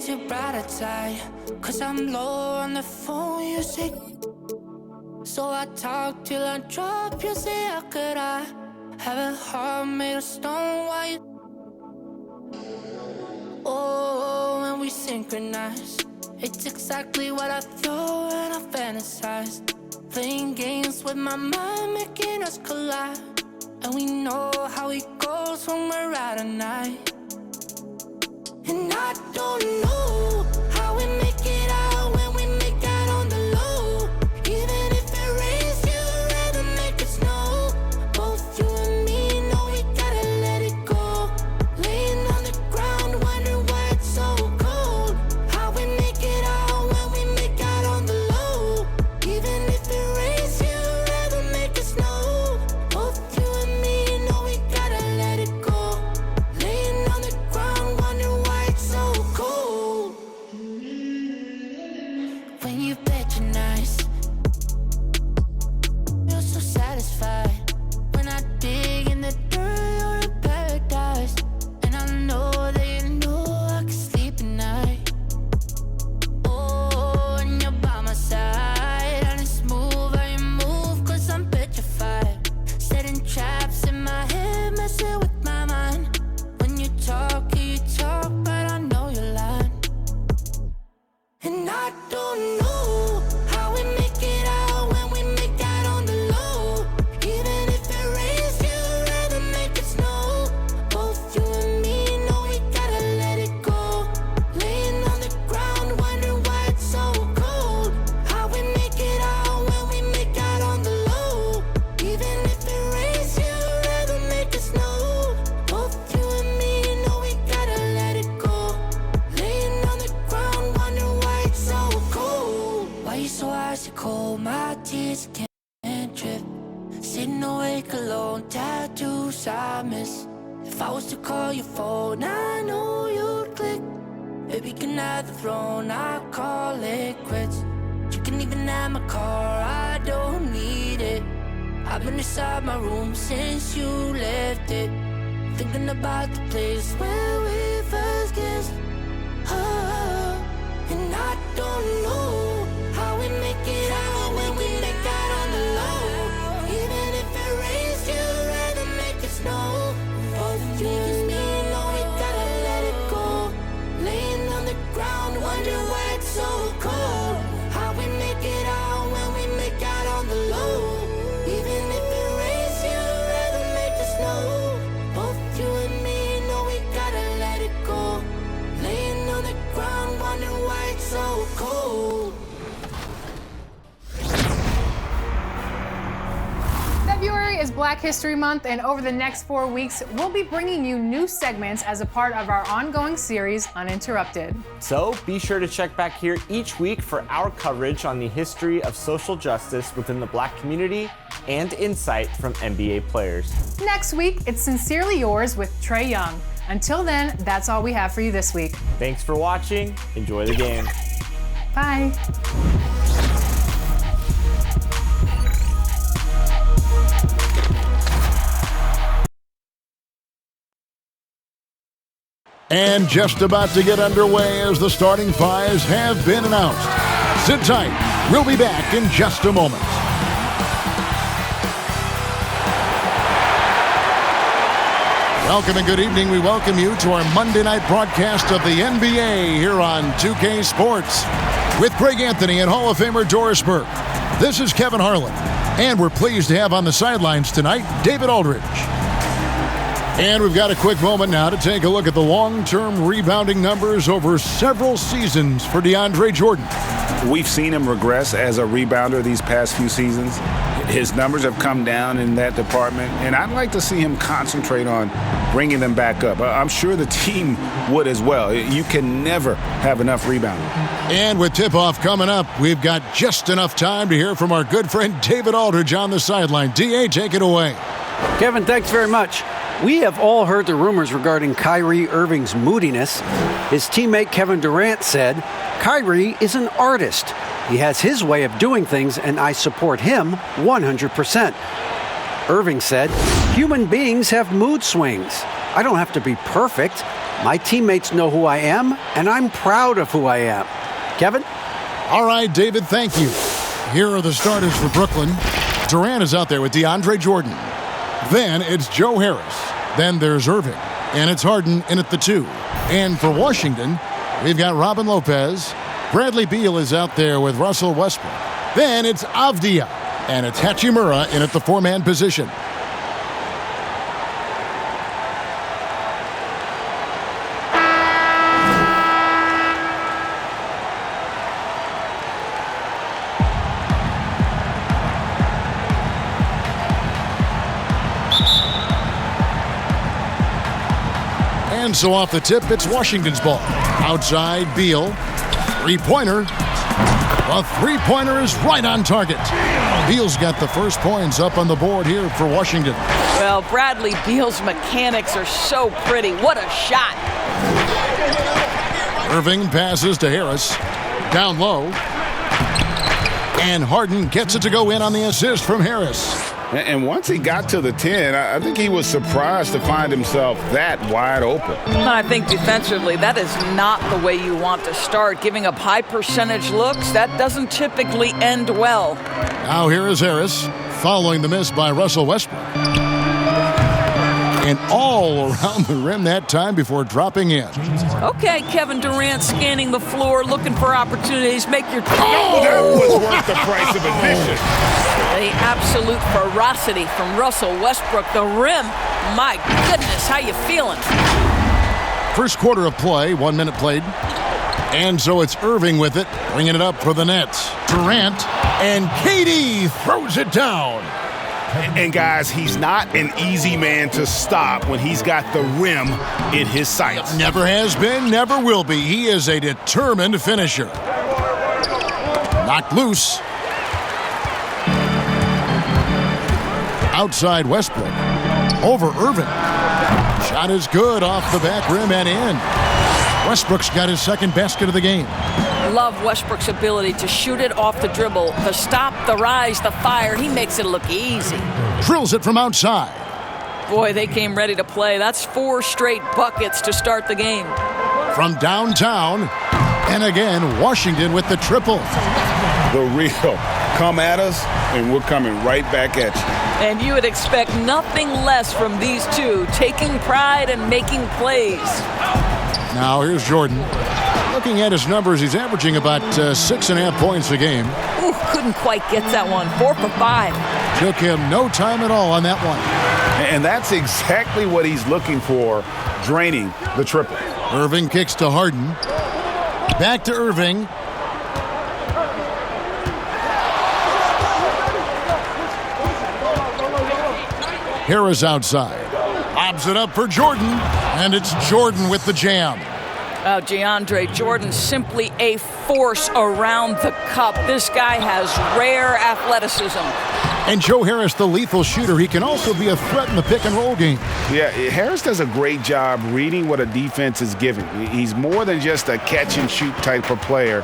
makes you brighter side. Cause I'm low on the phone, you say. So I talk till I drop, you say how could I have a heart made of stone while you. Oh, when we synchronize, it's exactly what I thought and I fantasized. Playing games with my mind, making us collide. And we know how it goes when we're out at night. And I don't know how we make it out when we make out on the low. Even if it rains, you'd rather make it snow. Both you and me know we gotta let it go. Laying on the ground, wondering why it's so cold. How we make it out when we make out on the low. Even if it rains, you'd rather make it snow. Both you and me know we gotta let it go. Laying on the ground, wondering why it's so cold. When you patronize, you're so satisfied. When I dig in the dirt, you're in paradise. And I know that you know I can sleep at night. Oh, and you're by my side. And it's move how you move, cause I'm petrified. Setting traps in my head, messing with my mind. When you talk, but I know you're lying. And I don't know how we make it out when we make out on the low. Even if it rains, you'd rather make it snow. Both you and me know we gotta let it go. Laying on the ground, wondering why it's so cold. How we make it out when we make out on the low. Even if it rains, you'd rather make it snow. Both you and me know we gotta let it go. Laying on the ground, wondering why it's so cold. Why you so icy cold? My tears can't drip. Sitting awake alone, tattoos I miss. If I was to call your phone, I know you'd click. Baby, can I have the throne? I call it quits. You can even have my car, I don't need it. I've been inside my room since you left it. Thinking about the place where we first kissed. Oh, and I don't know how we make it out when we make out on the low. Even if it rains, you'd rather make it snow. Both you and me know we gotta let it go. Laying on the ground, wondering why it's so cold. How we make it out when we make out on the low. Even if it rains, you'd rather make it snow. Both you and me know we gotta let it go. Laying on the ground, wondering why it's so cold. February is Black History Month, and over the next 4 weeks, we'll be bringing you new segments as a part of our ongoing series, Uninterrupted. So be sure to check back here each week for our coverage on the history of social justice within the Black community and insight from NBA players. Next week, it's Sincerely Yours with Trae Young. Until then, that's all we have for you this week. Thanks for watching. Enjoy the game. Bye. And just about to get underway as the starting fives have been announced. Sit tight. We'll be back in just a moment. Welcome and good evening. We welcome you to our Monday night broadcast of the NBA here on 2K Sports with Greg Anthony and Hall of Famer Doris Burke. This is Kevin Harlan, and we're pleased to have on the sidelines tonight David Aldridge. And we've got a quick moment now to take a look at the long-term rebounding numbers over several seasons for DeAndre Jordan. We've seen him regress as a rebounder these past few seasons. His numbers have come down in that department, and I'd like to see him concentrate on bringing them back up. I'm sure the team would as well. You can never have enough rebounding. And with tip-off coming up, we've got just enough time to hear from our good friend David Aldridge on the sideline. D.A., take it away. Kevin, thanks very much. We have all heard the rumors regarding Kyrie Irving's moodiness. His teammate Kevin Durant said, "Kyrie is an artist. He has his way of doing things, and I support him 100%. Irving said, "Human beings have mood swings. I don't have to be perfect. My teammates know who I am, and I'm proud of who I am. Kevin? All right, David, thank you. Here are the starters for Brooklyn. Durant is out there with DeAndre Jordan. Then it's Joe Harris. Then there's Irving. And it's Harden in at the 2. And for Washington, we've got Robin Lopez. Bradley Beal is out there with Russell Westbrook. Then it's Avdia. And it's Hachimura in at the 4-man position. And so off the tip, it's Washington's ball. Outside, Beal. Three-pointer. The three-pointer is right on target. Beal's got the first points up on the board here for Washington. Well, Bradley Beal's mechanics are so pretty. What a shot. Irving passes to Harris. Down low. And Harden gets it to go in on the assist from Harris. And once he got to the 10, I think he was surprised to find himself that wide open. I think defensively, that is not the way you want to start. Giving up high percentage looks, that doesn't typically end well. Now here is Harris, following the miss by Russell Westbrook. And all around the rim that time before dropping in. Okay, Kevin Durant scanning the floor, looking for opportunities. Make your... That was worth the price of admission. The absolute ferocity from Russell Westbrook. The rim, my goodness, how you feeling? First quarter of play, 1 minute played. And so it's Irving with it, bringing it up for the Nets. Durant, and KD throws it down. And guys, he's not an easy man to stop when he's got the rim in his sights. Never has been, never will be. He is a determined finisher. Knocked loose. Outside Westbrook. Over Irving. Shot is good off the back rim and in. Westbrook's got his second basket of the game. Love Westbrook's ability to shoot it off the dribble, the stop, the rise, the fire. He makes it look easy. Drills it from outside. Boy, they came ready to play. That's 4 straight buckets to start the game. From downtown, and again, Washington with the triple. The real come at us, and we're coming right back at you. And you would expect nothing less from these two, taking pride and making plays. Now here's Jordan. Looking at his numbers, he's averaging about 6.5 points a game. Ooh, couldn't quite get that one. 4 for 5. Took him no time at all on that one. And that's exactly what he's looking for, draining the triple. Irving kicks to Harden. Back to Irving. Harris outside. Lobs it up for Jordan. And it's Jordan with the jam. Oh, DeAndre Jordan, simply a force around the cup. This guy has rare athleticism. And Joe Harris, the lethal shooter, he can also be a threat in the pick-and-roll game. Yeah, Harris does a great job reading what a defense is giving. He's more than just a catch-and-shoot type of player.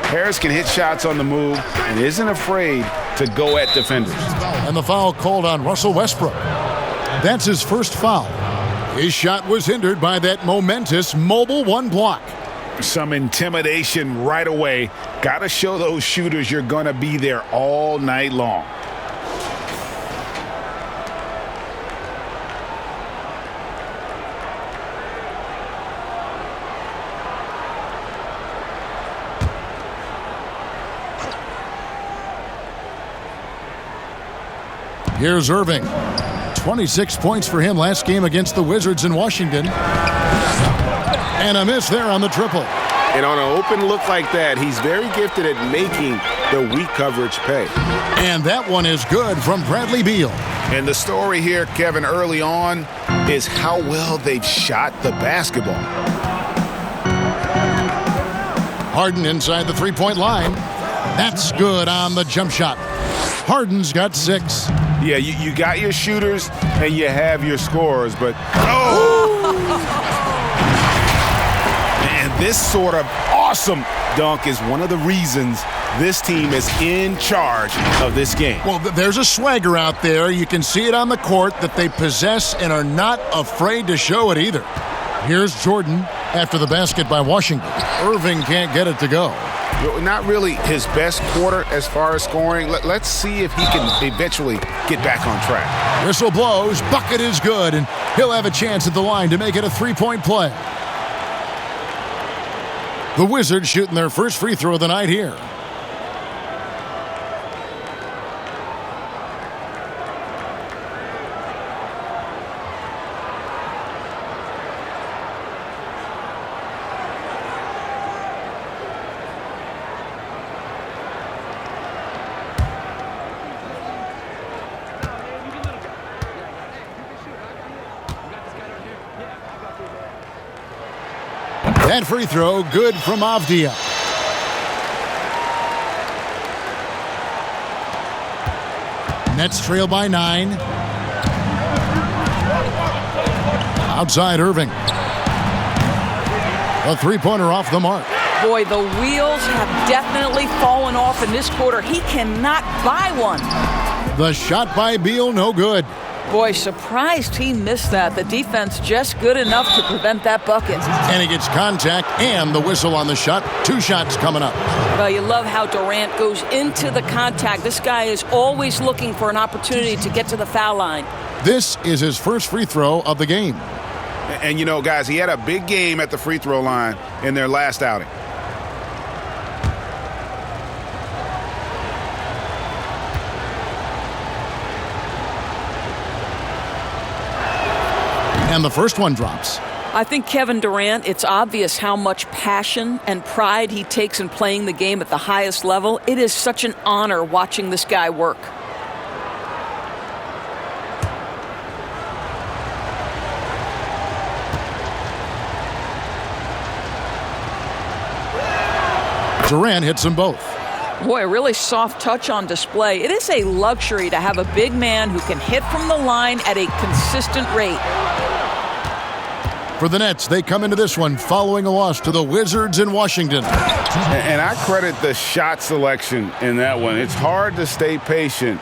Harris can hit shots on the move and isn't afraid to go at defenders. And the foul called on Russell Westbrook. That's his first foul. His shot was hindered by that momentous mobile 1 block. Some intimidation right away. Got to show those shooters you're going to be there all night long. Here's Irving. 26 points for him last game against the Wizards in Washington. And a miss there on the triple. And on an open look like that, he's very gifted at making the weak coverage pay. And that one is good from Bradley Beal. And the story here, Kevin, early on is how well they've shot the basketball. Harden inside the three-point line. That's good on the jump shot. Harden's got 6. Yeah, you got your shooters and you have your scorers, but and this sort of awesome dunk is one of the reasons this team is in charge of this game. Well, there's a swagger out there. You can see it on the court that they possess and are not afraid to show it either. Here's Jordan after the basket by Washington. Irving can't get it to go. Not really his best quarter as far as scoring. Let's see if he can eventually get back on track. Whistle blows, bucket is good, and he'll have a chance at the line to make it a three-point play. The Wizards shooting their first free throw of the night here. That free throw good from Avdia. Nets trail by 9. Outside Irving. A three-pointer off the mark. Boy, the wheels have definitely fallen off in this quarter. He cannot buy one. The shot by Beal, no good. Boy, surprised he missed that. The defense just good enough to prevent that bucket. And he gets contact and the whistle on the shot. 2 shots coming up. Well, you love how Durant goes into the contact. This guy is always looking for an opportunity to get to the foul line. This is his first free throw of the game. And, you know, guys, he had a big game at the free throw line in their last outing. And the first one drops. I think Kevin Durant, it's obvious how much passion and pride he takes in playing the game at the highest level. It is such an honor watching this guy work. Durant hits them both. Boy, a really soft touch on display. It is a luxury to have a big man who can hit from the line at a consistent rate. For the Nets, they come into this one following a loss to the Wizards in Washington. And I credit the shot selection in that one. It's hard to stay patient,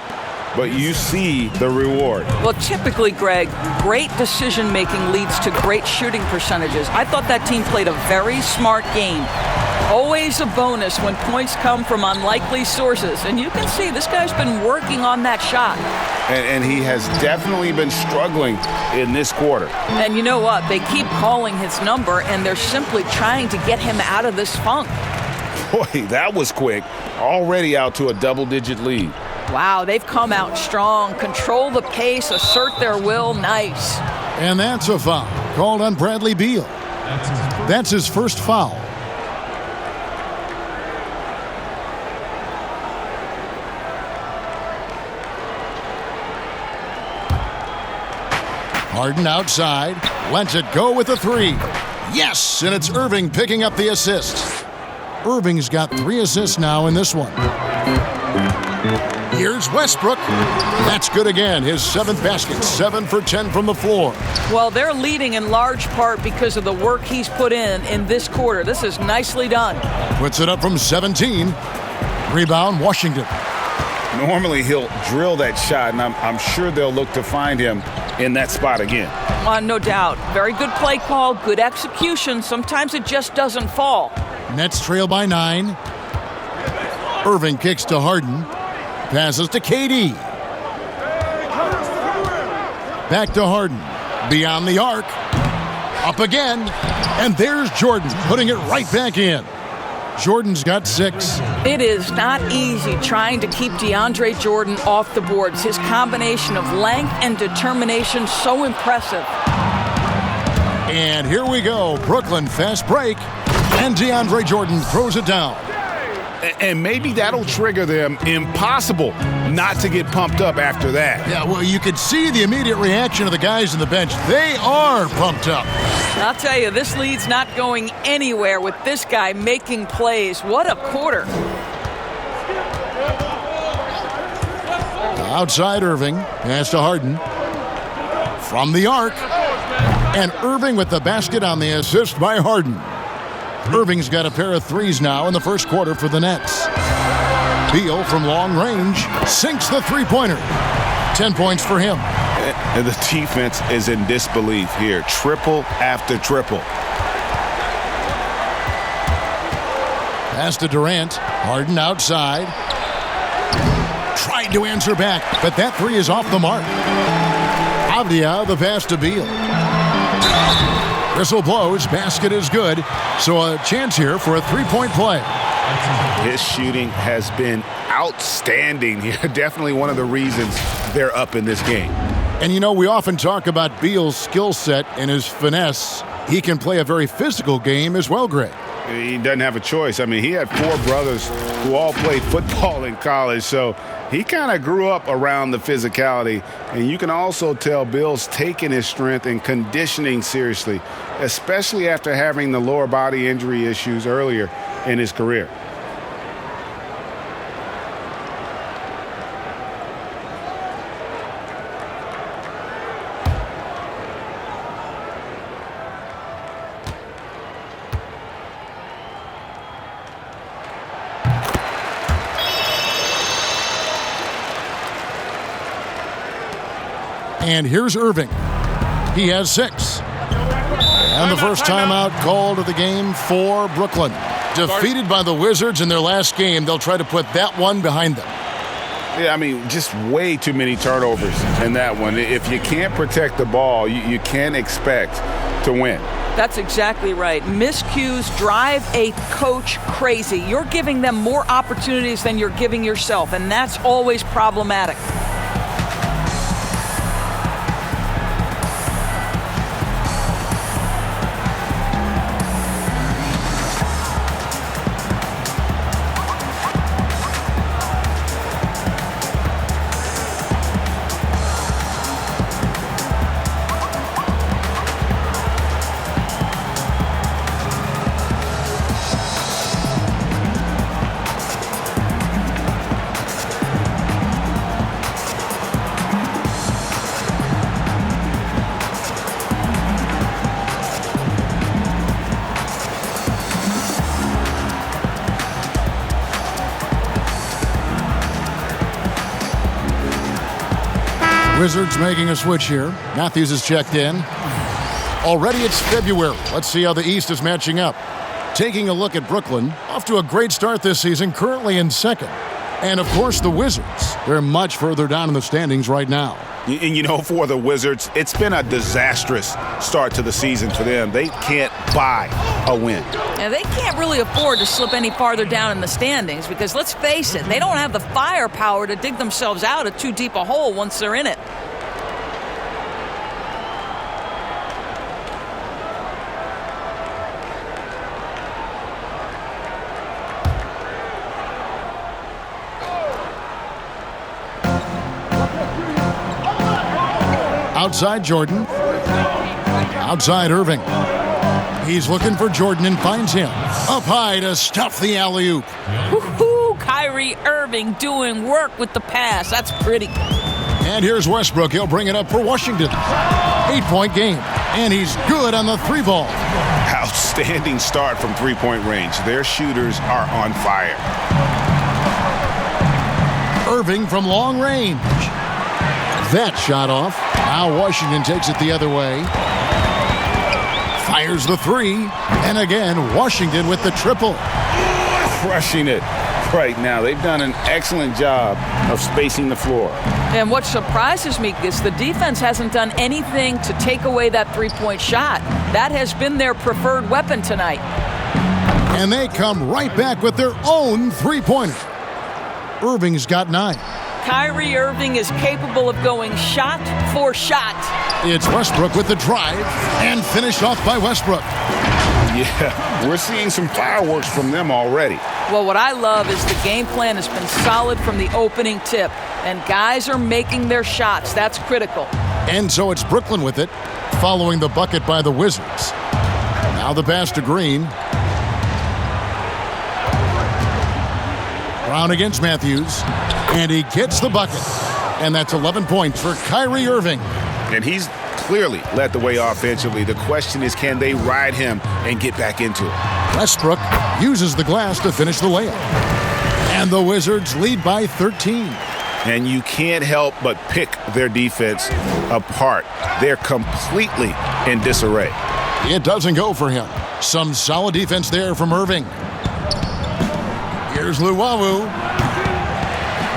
but you see the reward. Well, typically, Greg, great decision-making leads to great shooting percentages. I thought that team played a very smart game. Always a bonus when points come from unlikely sources. And you can see this guy's been working on that shot. And he has definitely been struggling in this quarter. And you know what? They keep calling his number, and they're simply trying to get him out of this funk. Boy, that was quick. Already out to a double-digit lead. Wow, they've come out strong. Control the pace, assert their will. Nice. And that's a foul called on Bradley Beal. That's his first foul. Harden outside, lets it go with a 3. Yes, and it's Irving picking up the assist. Irving's got 3 assists now in this one. Here's Westbrook. That's good again. His 7th basket, 7 for 10 from the floor. Well, they're leading in large part because of the work he's put in this quarter. This is nicely done. Puts it up from 17. Rebound, Washington. Normally he'll drill that shot, and I'm sure they'll look to find him in that spot again. No doubt. Very good play call, good execution. Sometimes it just doesn't fall. Nets trail by 9. Irving kicks to Harden. Passes to KD. Back to Harden. Beyond the arc. Up again. And there's Jordan putting it right back in. Jordan's got 6. It is not easy trying to keep DeAndre Jordan off the boards. His combination of length and determination, so impressive. And here we go. Brooklyn fast break. And DeAndre Jordan throws it down. And maybe that'll trigger them. Impossible not to get pumped up after that. Yeah, well, you could see the immediate reaction of the guys on the bench. They are pumped up. I'll tell you, this lead's not going anywhere with this guy making plays. What a quarter. Outside Irving. Pass to Harden. From the arc. And Irving with the basket on the assist by Harden. Irving's got a pair of 3s now in the first quarter for the Nets. Beal from long range sinks the three-pointer. 10 points for him. And the defense is in disbelief here. Triple after triple. Pass to Durant. Harden outside. Tried to answer back, but that three is off the mark. Avdia, the pass to Beal. Whistle blows. Basket is good. So a chance here for a three-point play. His shooting has been outstanding here. Definitely one of the reasons they're up in this game. And you know, we often talk about Beal's skill set and his finesse. He can play a very physical game as well, Greg. He doesn't have a choice. I mean, he had 4 brothers who all played football in college, so he kind of grew up around the physicality. And you can also tell Bill's taking his strength and conditioning seriously, especially after having the lower body injury issues earlier in his career. And here's Irving. He has 6. And the first timeout called of the game for Brooklyn. Defeated by the Wizards in their last game, they'll try to put that one behind them. Yeah, I mean, just way too many turnovers in that one. If you can't protect the ball, you can't expect to win. That's exactly right. Miscues drive a coach crazy. You're giving them more opportunities than you're giving yourself, and that's always problematic. Wizards making a switch here. Matthews is checked in. Already it's February. Let's see how the East is matching up. Taking a look at Brooklyn, off to a great start this season, currently in second. And of course the Wizards. They're much further down in the standings right now. And you know, for the Wizards, it's been a disastrous start to the season for them. They can't buy a win. Yeah, they can't really afford to slip any farther down in the standings because, let's face it, they don't have the firepower to dig themselves out of too deep a hole once they're in it. Outside Jordan. Outside Irving. He's looking for Jordan and finds him. Up high to stuff the alley-oop. Woo-hoo! Kyrie Irving doing work with the pass. That's pretty. And here's Westbrook. He'll bring it up for Washington. 8-point game. And he's good on the 3-ball. Outstanding start from three-point range. Their shooters are on fire. Irving from long range. That shot off. Now Washington takes it the other way. Fires the 3. And again, Washington with the triple. Crushing it right now. They've done an excellent job of spacing the floor. And what surprises me is the defense hasn't done anything to take away that three-point shot. That has been their preferred weapon tonight. And they come right back with their own three-pointer. Irving's got 9. Kyrie Irving is capable of going shot for shot. It's Westbrook with the drive and finished off by Westbrook. Yeah, we're seeing some fireworks from them already. Well, what I love is the game plan has been solid from the opening tip, and guys are making their shots. That's critical. And so it's Brooklyn with it, following the bucket by the Wizards. Now the pass to Green. Brown against Matthews. And he gets the bucket. And that's 11 points for Kyrie Irving. And he's clearly led the way offensively. The question is, can they ride him and get back into it? Westbrook uses the glass to finish the layup. And the Wizards lead by 13. and you can't help but pick their defense apart. They're completely in disarray. It doesn't go for him. Some solid defense there from Irving. Here's Luwawu.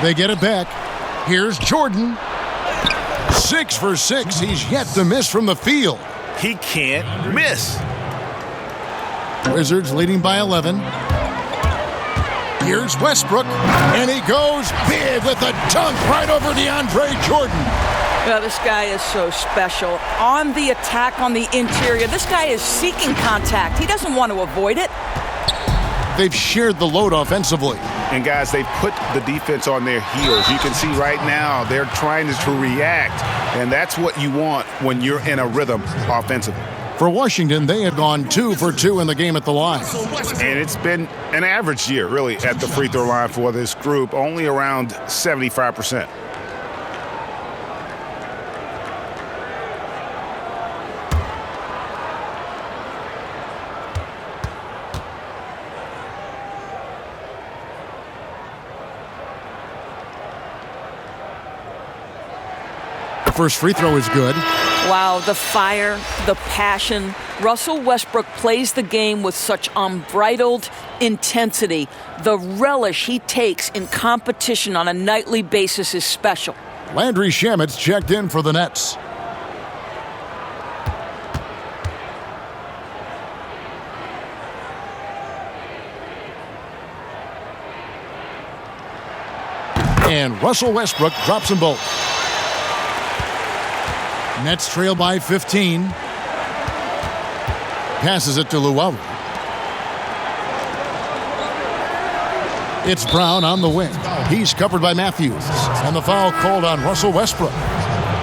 They get it back. Here's Jordan. 6 for 6. He's yet to miss from the field. He can't miss. Wizards leading by 11. Here's Westbrook, and he goes big with a dunk right over DeAndre Jordan. Well, this guy is so special. On the attack on the interior, this guy is seeking contact. He doesn't want to avoid it. They've shared the load offensively. And guys, they put the defense on their heels. You can see right now they're trying to react, and that's what you want when you're in a rhythm offensively. For Washington, they had gone 2 for 2 in the game at the line. And it's been an average year, really, at the free throw line for this group, only around 75%. First free throw is good. Wow, the fire, the passion. Russell Westbrook plays the game with such unbridled intensity. The relish he takes in competition on a nightly basis is special. Landry Shamet's checked in for the Nets. And Russell Westbrook drops them both. Nets trail by 15. Passes it to Luwawu. It's Brown on the wing. He's covered by Matthews. And the foul called on Russell Westbrook.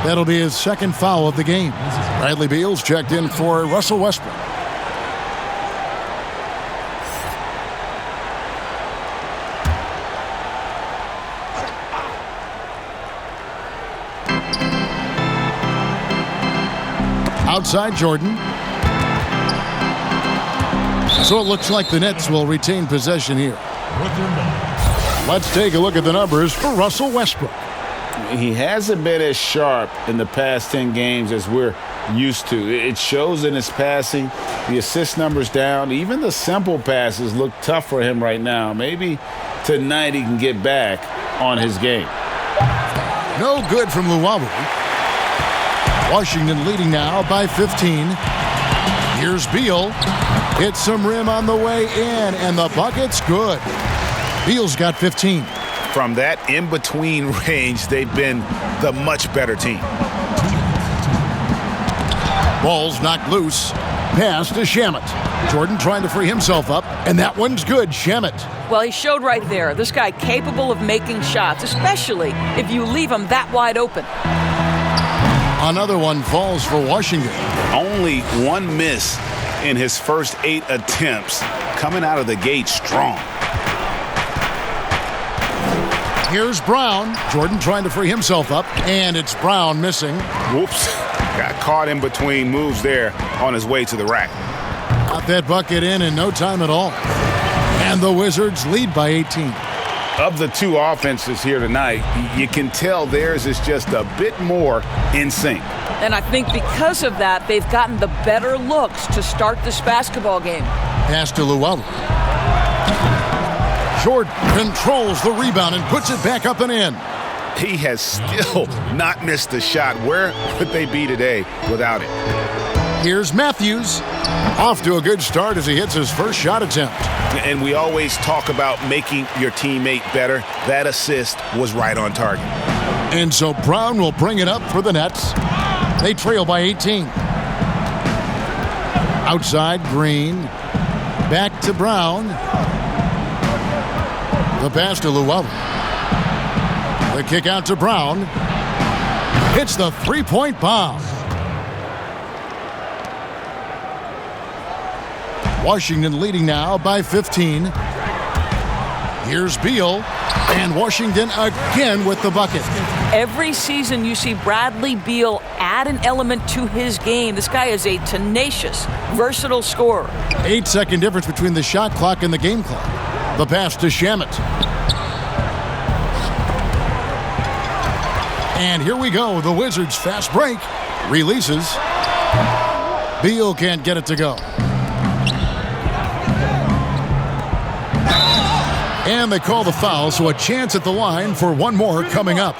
That'll be his second foul of the game. Bradley Beal's checked in for Russell Westbrook. Outside Jordan. So it looks like the Nets will retain possession here. Let's take a look at the numbers for Russell Westbrook. He hasn't been as sharp in the past 10 games as we're used to. It shows in his passing. The assist numbers down. Even the simple passes look tough for him right now. Maybe tonight he can get back on his game. No good from Luwawu. Washington leading now by 15. Here's Beal. Hits some rim on the way in, and the bucket's good. Beal's got 15. From that in-between range, they've been the much better team. Ball's knocked loose. Pass to Shamet. Jordan trying to free himself up, and that one's good. Shamet. Well, he showed right there. This guy capable of making shots, especially if you leave him that wide open. Another one falls for Washington. Only one miss in his first 8 attempts, coming out of the gate strong. Here's Brown. Jordan trying to free himself up, and it's Brown missing. Whoops. Got caught in between moves there on his way to the rack. Got that bucket in no time at all. And the Wizards lead by 18. Of the two offenses here tonight, you can tell theirs is just a bit more in sync. And I think because of that, they've gotten the better looks to start this basketball game. Pass to Luwawu. Jordan controls the rebound and puts it back up and in. He has still not missed a shot. Where would they be today without it? Here's Matthews. Off to a good start as he hits his first shot attempt. And we always talk about making your teammate better. That assist was right on target. And so Brown will bring it up for the Nets. They trail by 18. Outside, Green. Back to Brown. The pass to Luwawu. The kick out to Brown. Hits the three-point bomb. Washington leading now by 15. Here's Beal, and Washington again with the bucket. Every season you see Bradley Beal add an element to his game. This guy is a tenacious, versatile scorer. 8-second difference between the shot clock and the game clock. The pass to Shamet. And here we go. The Wizards fast break. Releases. Beal can't get it to go. And they call the foul, so a chance at the line for one more coming up.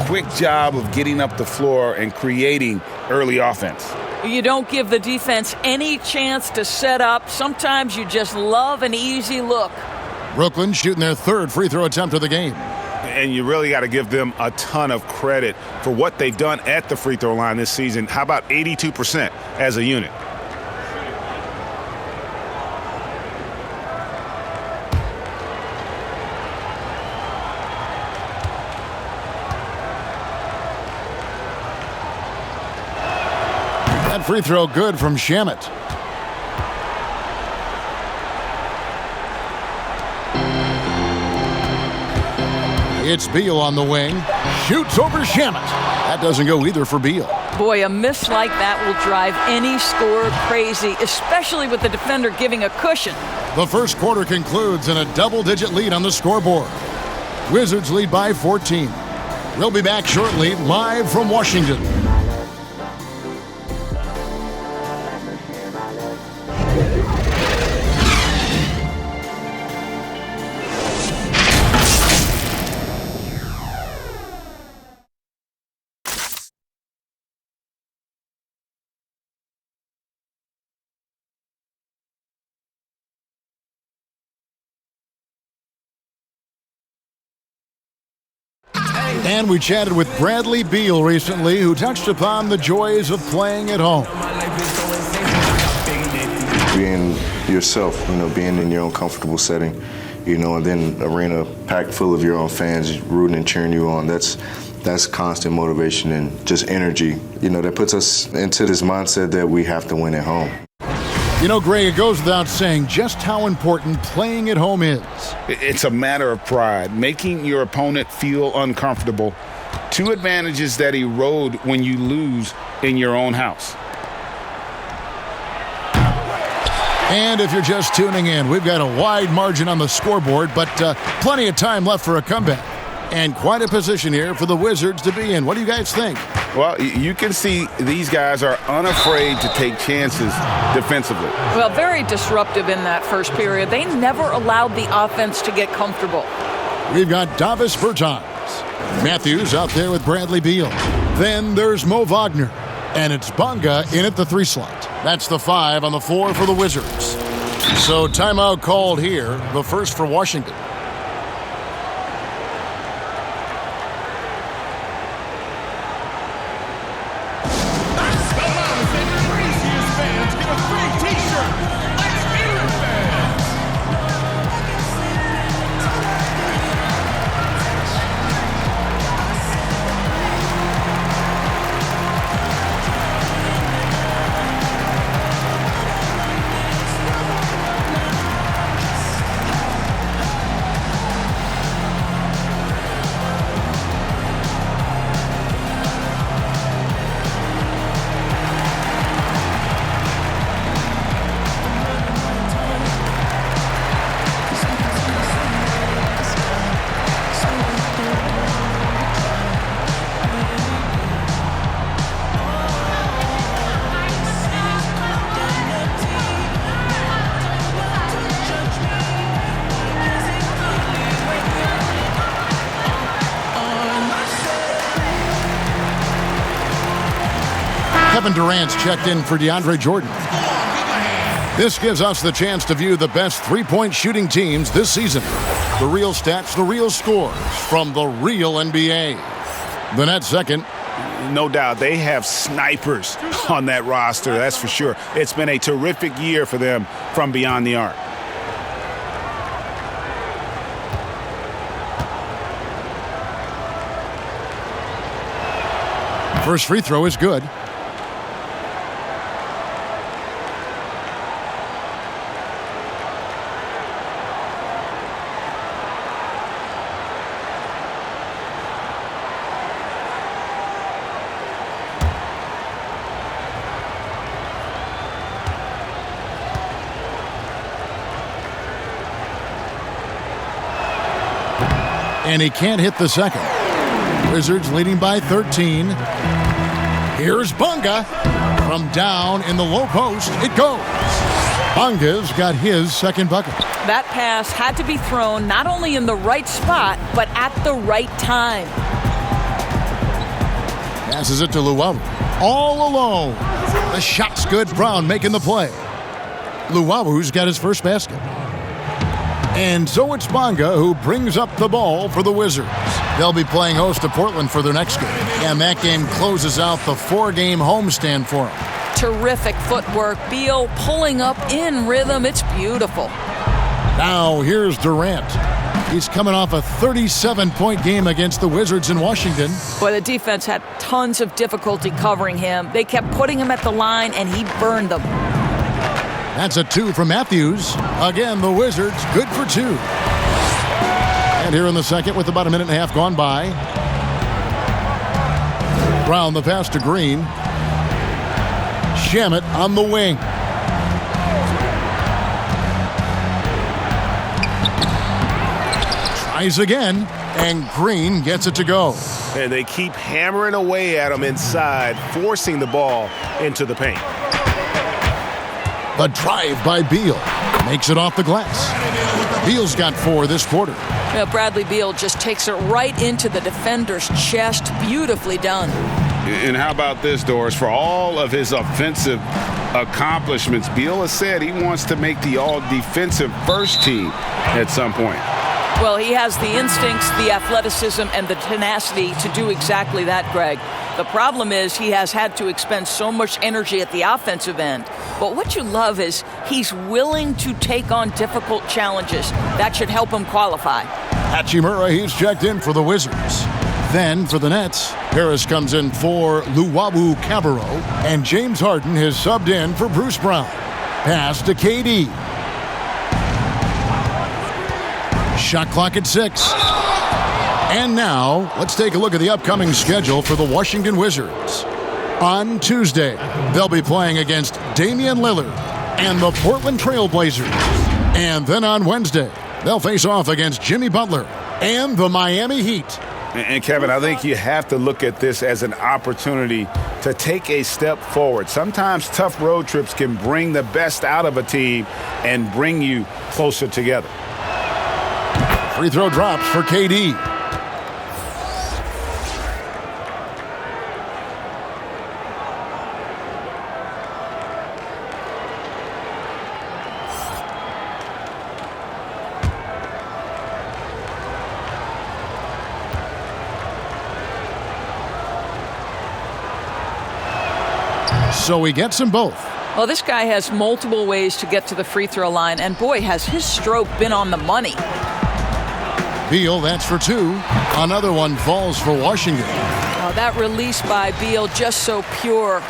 Quick job of getting up the floor and creating early offense. You don't give the defense any chance to set up. Sometimes you just love an easy look. Brooklyn shooting their third free throw attempt of the game. And you really got to give them a ton of credit for what they've done at the free throw line this season. How about 82% as a unit? That free throw good from Shamet. It's Beal on the wing. Shoots over Shamet. That doesn't go either for Beal. Boy, a miss like that will drive any scorer crazy, especially with the defender giving a cushion. The first quarter concludes in a double-digit lead on the scoreboard. Wizards lead by 14. We'll be back shortly, live from Washington. And we chatted with Bradley Beal recently, who touched upon the joys of playing at home. Being yourself, being in your own comfortable setting, and then arena packed full of your own fans rooting and cheering you on. That's constant motivation and just energy, that puts us into this mindset that we have to win at home. Greg, it goes without saying just how important playing at home is. It's a matter of pride, making your opponent feel uncomfortable. Two advantages that erode when you lose in your own house. And if you're just tuning in, we've got a wide margin on the scoreboard, but plenty of time left for a comeback. And quite a position here for the Wizards to be in. What do you guys think? Well, you can see these guys are unafraid to take chances defensively. Well, very disruptive in that first period. They never allowed the offense to get comfortable. We've got Davis Bertans. Matthews out there with Bradley Beal. Then there's Mo Wagner. And it's Bonga in at the 3 slot. That's the 5 on the floor for the Wizards. So timeout called here, the first for Washington. Kevin Durant's checked in for DeAndre Jordan. This gives us the chance to view the best three-point shooting teams this season. The real stats, the real scores from the real NBA. The net second. No doubt, they have snipers on that roster, that's for sure. It's been a terrific year for them from beyond the arc. First free throw is good. And he can't hit the second. Wizards leading by 13. Here's Bunga. From down in the low post, it goes. Bunga's got his second bucket. That pass had to be thrown not only in the right spot, but at the right time. Passes it to Luwawu. All alone. The shot's good. Brown making the play. Luwawu's got his first basket. And so it's Bunga who brings up the ball for the Wizards. They'll be playing host to Portland for their next game. And that game closes out the 4-game homestand for them. Terrific footwork. Beal pulling up in rhythm. It's beautiful. Now here's Durant. He's coming off a 37-point game against the Wizards in Washington. Boy, the defense had tons of difficulty covering him. They kept putting him at the line, and he burned them. That's a 2 from Matthews. Again, the Wizards good for 2. And here in the second with about a minute and a half gone by. Brown the pass to Green. Shamet on the wing. Tries again, and Green gets it to go. And they keep hammering away at him inside, forcing the ball into the paint. The drive by Beal makes it off the glass. Beal's got 4 this quarter. Bradley Beal just takes it right into the defender's chest. Beautifully done. And how about this, Doris? For all of his offensive accomplishments, Beal has said he wants to make the all-defensive first team at some point. Well, he has the instincts, the athleticism, and the tenacity to do exactly that, Greg. The problem is he has had to expend so much energy at the offensive end. But what you love is he's willing to take on difficult challenges. That should help him qualify. Hachimura, he's checked in for the Wizards. Then for the Nets, Harris comes in for Luwawu Cabarro, and James Harden has subbed in for Bruce Brown. Pass to KD. Shot clock at 6. And now, let's take a look at the upcoming schedule for the Washington Wizards. On Tuesday, they'll be playing against Damian Lillard and the Portland Trail Blazers. And then on Wednesday, they'll face off against Jimmy Butler and the Miami Heat. And Kevin, I think you have to look at this as an opportunity to take a step forward. Sometimes tough road trips can bring the best out of a team and bring you closer together. Free throw drops for KD. So he gets them both. Well, this guy has multiple ways to get to the free throw line, and boy, has his stroke been on the money. Beal, that's for 2. Another one falls for Washington. Oh, that release by Beal, just so pure.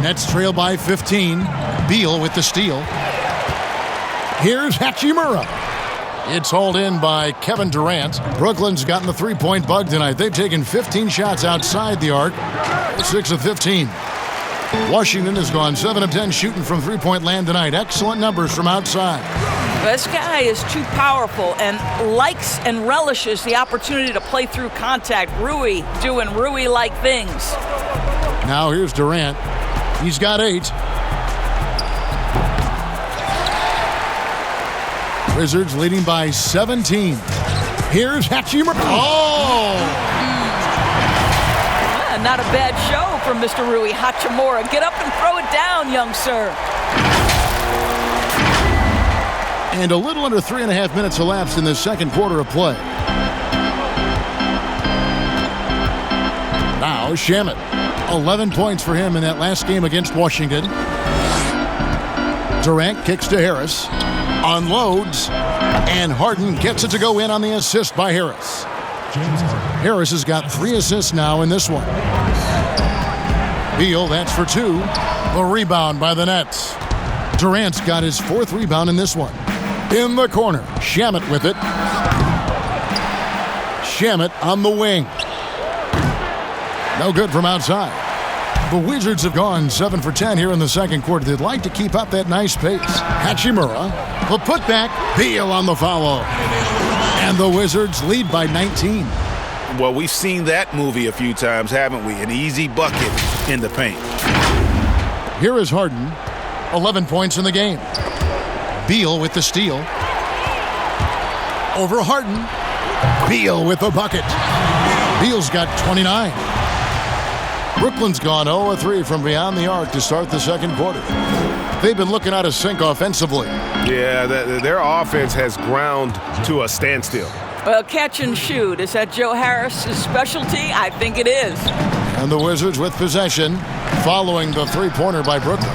Nets trail by 15. Beal with the steal. Here's Hachimura. It's hauled in by Kevin Durant. Brooklyn's gotten the three-point bug tonight. They've taken 15 shots outside the arc. 6 of 15. Washington has gone 7 of 10 shooting from three-point land tonight. Excellent numbers from outside. This guy is too powerful and likes and relishes the opportunity to play through contact. Rui doing Rui-like things. Now here's Durant. He's got 8. Wizards leading by 17. Here's Hachimura. Oh! Not a bad show from Mr. Rui Hachimura. Get up and throw it down, young sir. And a little under 3.5 minutes elapsed in the second quarter of play. Now Shamet. 11 points for him in that last game against Washington. Durant kicks to Harris. Unloads. And Harden gets it to go in on the assist by Harris. Harris has got 3 assists now in this one. Beal, that's for 2. The rebound by the Nets. Durant's got his 4th rebound in this one. In the corner, Shamet with it. Shamet on the wing. No good from outside. The Wizards have gone 7 for 10 here in the second quarter. They'd like to keep up that nice pace. Hachimura, the putback, Beal on the follow. And the Wizards lead by 19. Well, we've seen that movie a few times, haven't we? An easy bucket in the paint. Here is Harden, 11 points in the game. Beal with the steal. Over Harden. Beal with the bucket. Beal's got 29. Brooklyn's gone 0-3 from beyond the arc to start the second quarter. They've been looking out of sync offensively. Yeah, their offense has ground to a standstill. Well, catch and shoot. Is that Joe Harris's specialty? I think it is. And the Wizards with possession, following the three-pointer by Brooklyn.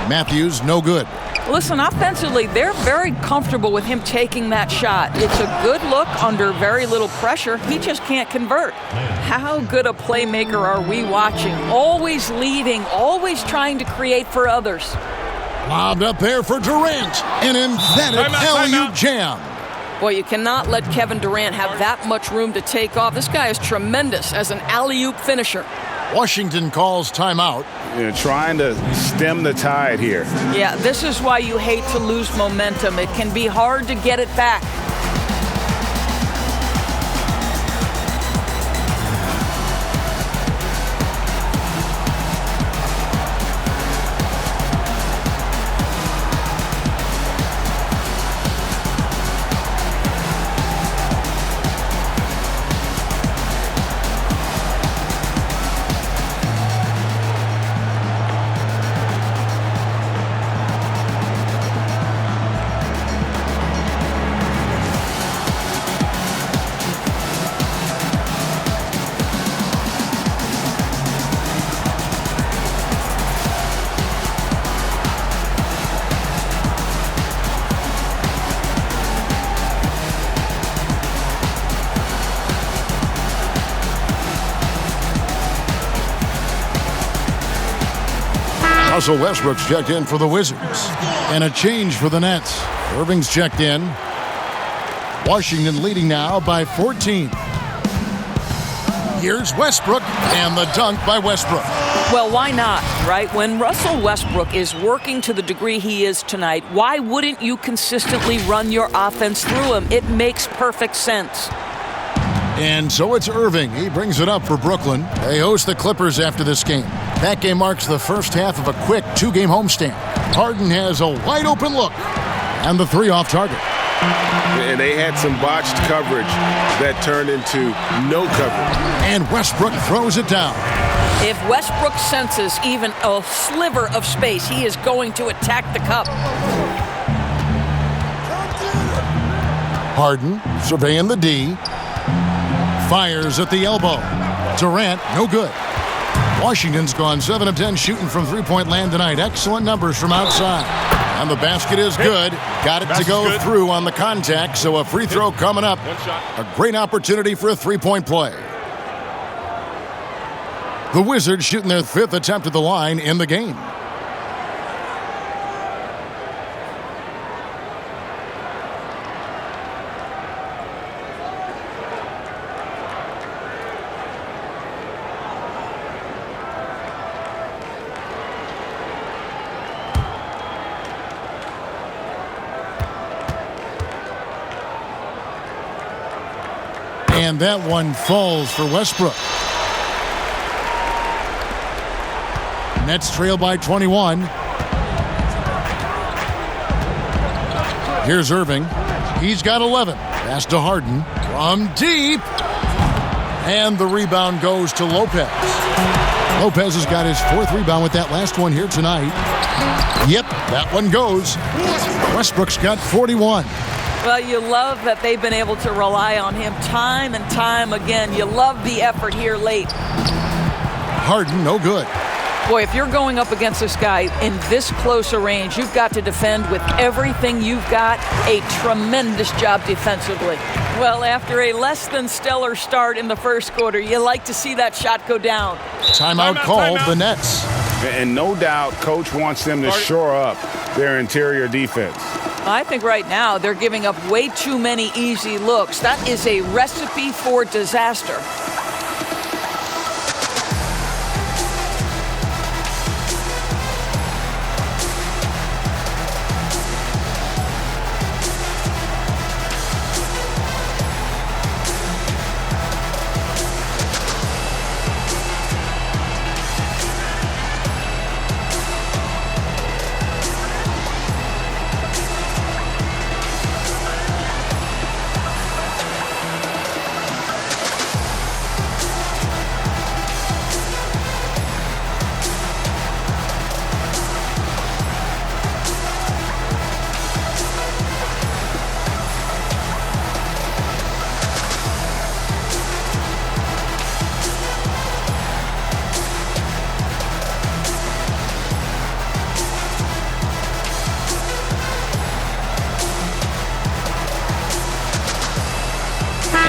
Matthews, no good. Listen, offensively, they're very comfortable with him taking that shot. It's a good look under very little pressure. He just can't convert. How good a playmaker are we watching? Always leading, always trying to create for others. Lobbed up there for Durant. An emphatic alley-oop jam. Boy, you cannot let Kevin Durant have that much room to take off. This guy is tremendous as an alley-oop finisher. Washington calls timeout. Trying to stem the tide here. Yeah, this is why you hate to lose momentum. It can be hard to get it back. Russell Westbrook's checked in for the Wizards. And a change for the Nets. Irving's checked in. Washington leading now by 14. Here's Westbrook, and the dunk by Westbrook. Well, why not, right? When Russell Westbrook is working to the degree he is tonight, why wouldn't you consistently run your offense through him? It makes perfect sense. And so it's Irving. He brings it up for Brooklyn. They host the Clippers after this game. That game marks the first half of a quick two-game homestand. Harden has a wide-open look. And the three off target. And they had some botched coverage that turned into no coverage. And Westbrook throws it down. If Westbrook senses even a sliver of space, he is going to attack the cup. Harden surveying the D. Fires at the elbow. Durant, no good. Washington's gone 7 of 10 shooting from three-point land tonight. Excellent numbers from outside. And the basket is good. Got it to go through on the contact, so a free throw coming up. A great opportunity for a three-point play. The Wizards shooting their 5th attempt at the line in the game. And that one falls for Westbrook. Nets trail by 21. Here's Irving. He's got 11. Pass to Harden from deep. And the rebound goes to Lopez. Lopez has got his 4th rebound with that last one here tonight. Yep, that one goes. Westbrook's got 41. Well, you love that they've been able to rely on him time and time again. You love the effort here late. Harden, no good. Boy, if you're going up against this guy in this close a range, you've got to defend with everything you've got. A tremendous job defensively. Well, after a less than stellar start in the first quarter, you like to see that shot go down. Timeout called the Nets. And no doubt, Coach wants them to shore up their interior defense. I think right now they're giving up way too many easy looks. That is a recipe for disaster.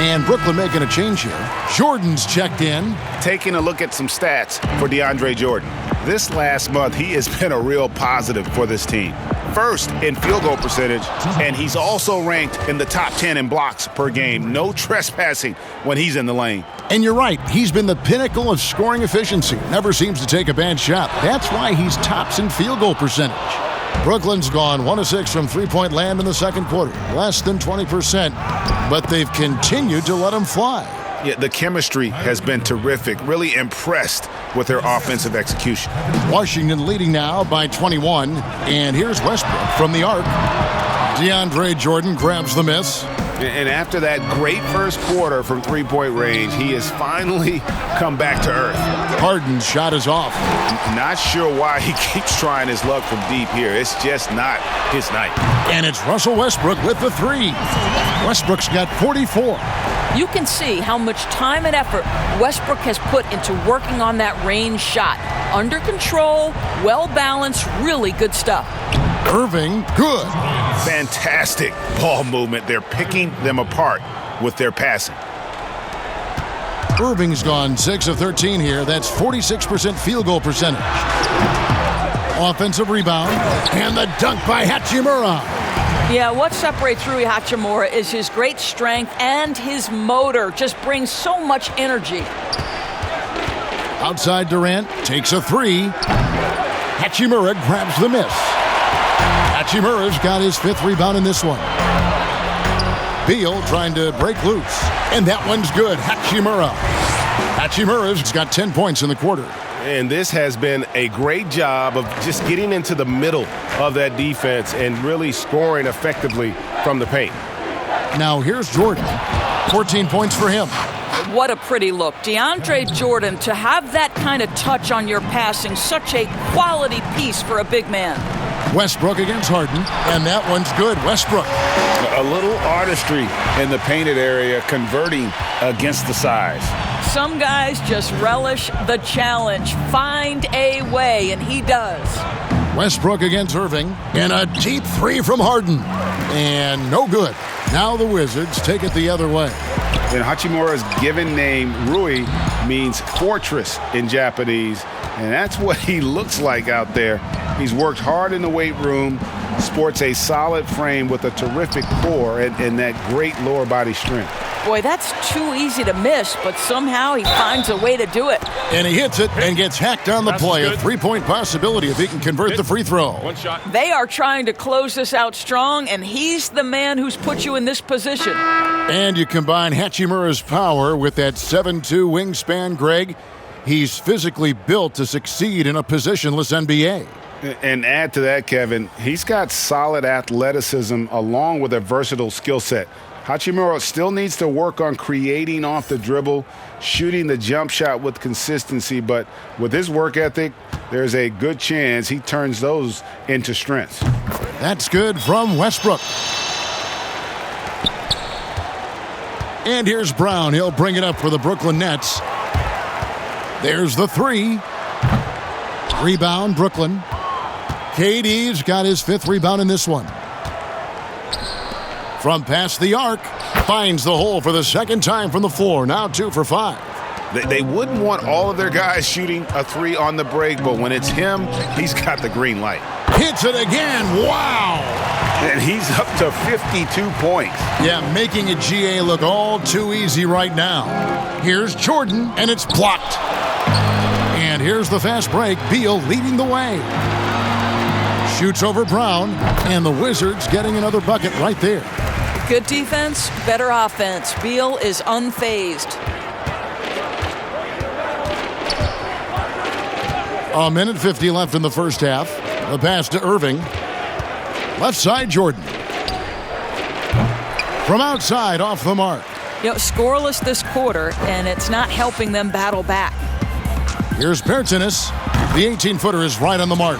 And Brooklyn making a change here. Jordan's checked in. Taking a look at some stats for DeAndre Jordan. This last month, he has been a real positive for this team. First in field goal percentage, and he's also ranked in the top 10 in blocks per game. No trespassing when he's in the lane. And you're right, he's been the pinnacle of scoring efficiency. Never seems to take a bad shot. That's why he's tops in field goal percentage. Brooklyn's gone 1 of 6 from three-point land in the second quarter, less than 20%, but they've continued to let him fly. Yeah, the chemistry has been terrific. Really impressed with their offensive execution. Washington leading now by 21, and here's Westbrook from the arc. DeAndre Jordan grabs the miss. And after that great first quarter from three-point range, he has finally come back to earth. Harden's shot is off. Not sure why he keeps trying his luck from deep here. It's just not his night. And it's Russell Westbrook with the three. Westbrook's got 44. You can see how much time and effort Westbrook has put into working on that range shot. Under control, well-balanced, really good stuff. Irving, good. Fantastic ball movement. They're picking them apart with their passing. Irving's gone 6 of 13 here. That's 46% field goal percentage. Offensive rebound, and the dunk by Hachimura. Yeah, what separates Rui Hachimura is his great strength and his motor. Just brings so much energy. Outside Durant takes a three. Hachimura grabs the miss. Hachimura's got his 5th rebound in this one. Beal trying to break loose. And that one's good. Hachimura's got 10 points in the quarter. And this has been a great job of just getting into the middle of that defense and really scoring effectively from the paint. Now here's Jordan. 14 points for him. What a pretty look. DeAndre Jordan, to have that kind of touch on your passing, such a quality piece for a big man. Westbrook against Harden, and that one's good. Westbrook. A little artistry in the painted area, converting against the size. Some guys just relish the challenge. Find a way, and he does. Westbrook against Irving, and a deep three from Harden. And no good. Now the Wizards take it the other way. And Hachimura's given name, Rui, means fortress in Japanese. And that's what he looks like out there. He's worked hard in the weight room, sports a solid frame with a terrific core and that great lower body strength. Boy, that's too easy to miss, but somehow he finds a way to do it. And he hits it and gets hacked on the play. A three-point possibility if he can convert the free throw. One shot. They are trying to close this out strong, and he's the man who's put you in this position. And you combine Hachimura's power with that 7'2" wingspan, Greg. He's physically built to succeed in a positionless NBA. And add to that, Kevin, he's got solid athleticism along with a versatile skill set. Hachimura still needs to work on creating off the dribble, shooting the jump shot with consistency, but with his work ethic, there's a good chance he turns those into strengths. That's good from Westbrook. And here's Brown. He'll bring it up for the Brooklyn Nets. There's the three. Rebound, Brooklyn. KD's got his 5th rebound in this one. From past the arc, finds the hole for the second time from the floor. Now 2 for 5. They wouldn't want all of their guys shooting a three on the break, but when it's him, he's got the green light. Hits it again. Wow. And he's up to 52 points. Yeah, making a GA look all too easy right now. Here's Jordan, and it's blocked. And here's the fast break. Beal leading the way. Shoots over Brown, and the Wizards getting another bucket right there. Good defense, better offense. Beal is unfazed. A minute 50 left in the first half. The pass to Irving. Left side, Jordan. From outside, off the mark. You know, scoreless this quarter, and it's not helping them battle back. Here's Bertanis. The 18-footer is right on the mark.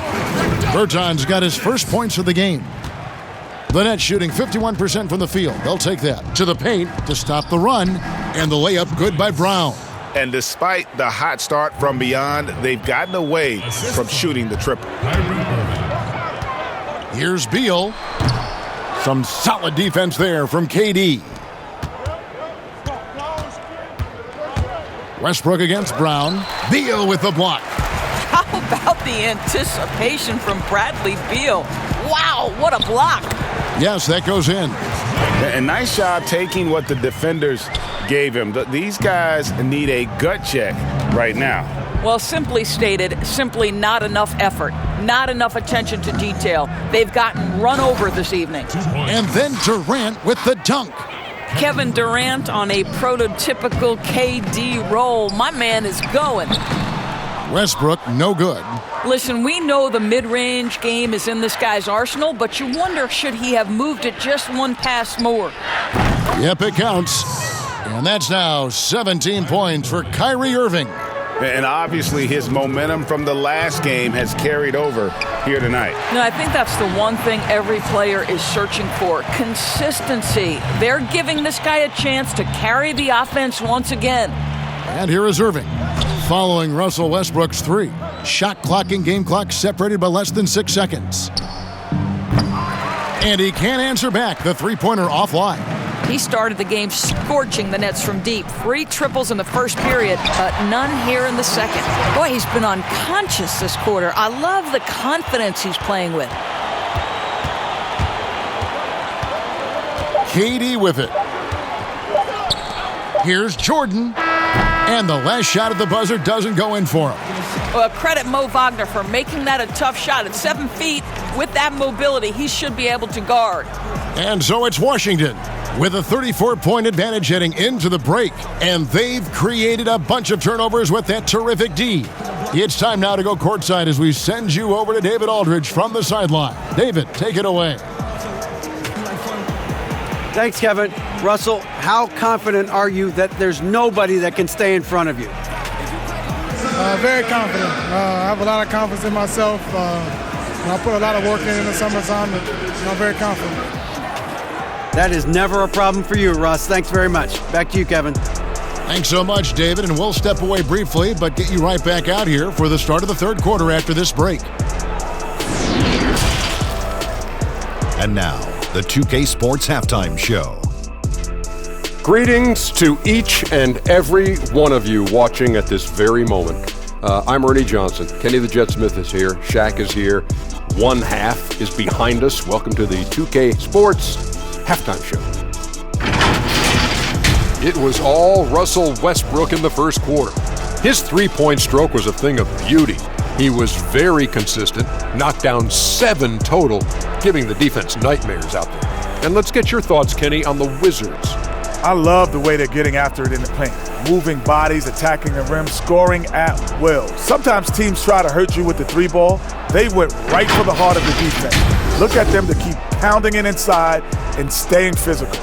Bertan's got his first points of the game. The Nets shooting 51% from the field. They'll take that to the paint to stop the run, and the layup good by Brown. And despite the hot start from beyond, they've gotten away from shooting the triple. Here's Beal. Some solid defense there from KD. Westbrook against Brown. Beal with the block. How about the anticipation from Bradley Beal? Wow, what a block. Yes, that goes in. A nice job taking what the defenders gave him. These guys need a gut check right now. Well, simply stated, simply not enough effort, not enough attention to detail. They've gotten run over this evening. And then Durant with the dunk. Kevin Durant on a prototypical KD roll. My man is going. Westbrook, no good. Listen, we know the mid-range game is in this guy's arsenal, but you wonder, should he have moved it just one pass more? Yep, it counts. And that's now 17 points for Kyrie Irving. And obviously his momentum from the last game has carried over here tonight. No, I think that's the one thing every player is searching for, consistency. They're giving this guy a chance to carry the offense once again. And here is Irving, following Russell Westbrook's three. Shot clock and game clock separated by less than 6 seconds. And he can't answer back. The three-pointer offline. He started the game scorching the Nets from deep. 3 triples in the first period, but none here in the second. Boy, he's been unconscious this quarter. I love the confidence he's playing with. KD with it. Here's Jordan. And the last shot at the buzzer doesn't go in for him. Well, credit Mo Wagner for making that a tough shot. At 7 feet, with that mobility, he should be able to guard. And so it's Washington with a 34-point advantage heading into the break. And they've created a bunch of turnovers with that terrific D. It's time now to go courtside as we send you over to David Aldridge from the sideline. David, take it away. Thanks, Kevin. Russell, how confident are you that there's nobody that can stay in front of you? Very confident. I have a lot of confidence in myself. And I put a lot of work in the summertime, and I'm very confident. That is never a problem for you, Russ. Thanks very much. Back to you, Kevin. Thanks so much, David, and we'll step away briefly, but get you right back out here for the start of the third quarter after this break. And now, the 2K Sports Halftime Show. Greetings to each and every one of you watching at this very moment. I'm Ernie Johnson. Kenny the Jet Smith is here. Shaq is here. One half is behind us. Welcome to the 2K Sports Halftime Show. It was all Russell Westbrook in the first quarter. His three-point stroke was a thing of beauty. He was very consistent, knocked down 7 total, giving the defense nightmares out there. And let's get your thoughts, Kenny, on the Wizards. I love the way they're getting after it in the paint. Moving bodies, attacking the rim, scoring at will. Sometimes teams try to hurt you with the 3-ball. They went right for the heart of the defense. Look at them to keep pounding it inside and staying physical.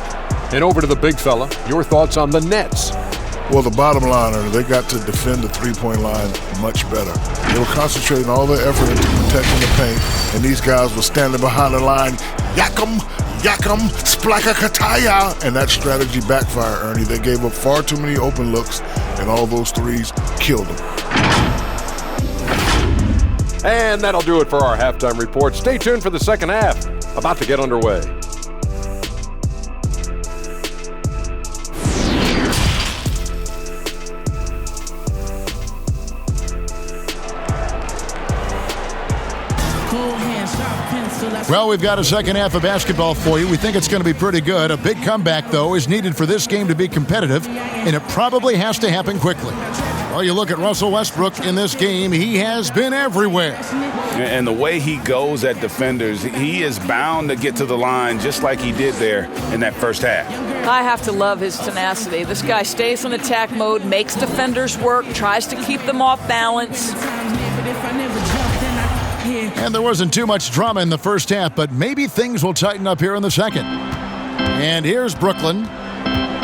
And over to the big fella, your thoughts on the Nets. Well, the bottom line, they got to defend the three-point line much better. They were concentrating all their effort into protecting the paint, and these guys were standing behind the line, Yakum, Splaka Kataya, and that strategy backfired, Ernie. They gave up far too many open looks, and all those threes killed them. And that'll do it for our halftime report. Stay tuned for the second half, about to get underway. Well, we've got a second half of basketball for you. We think it's going to be pretty good. A big comeback, though, is needed for this game to be competitive, and it probably has to happen quickly. Well, you look at Russell Westbrook in this game, he has been everywhere. And the way he goes at defenders, he is bound to get to the line just like he did there in that first half. I have to love his tenacity. This guy stays in attack mode, makes defenders work, tries to keep them off balance. And there wasn't too much drama in the first half, but maybe things will tighten up here in the second. And here's Brooklyn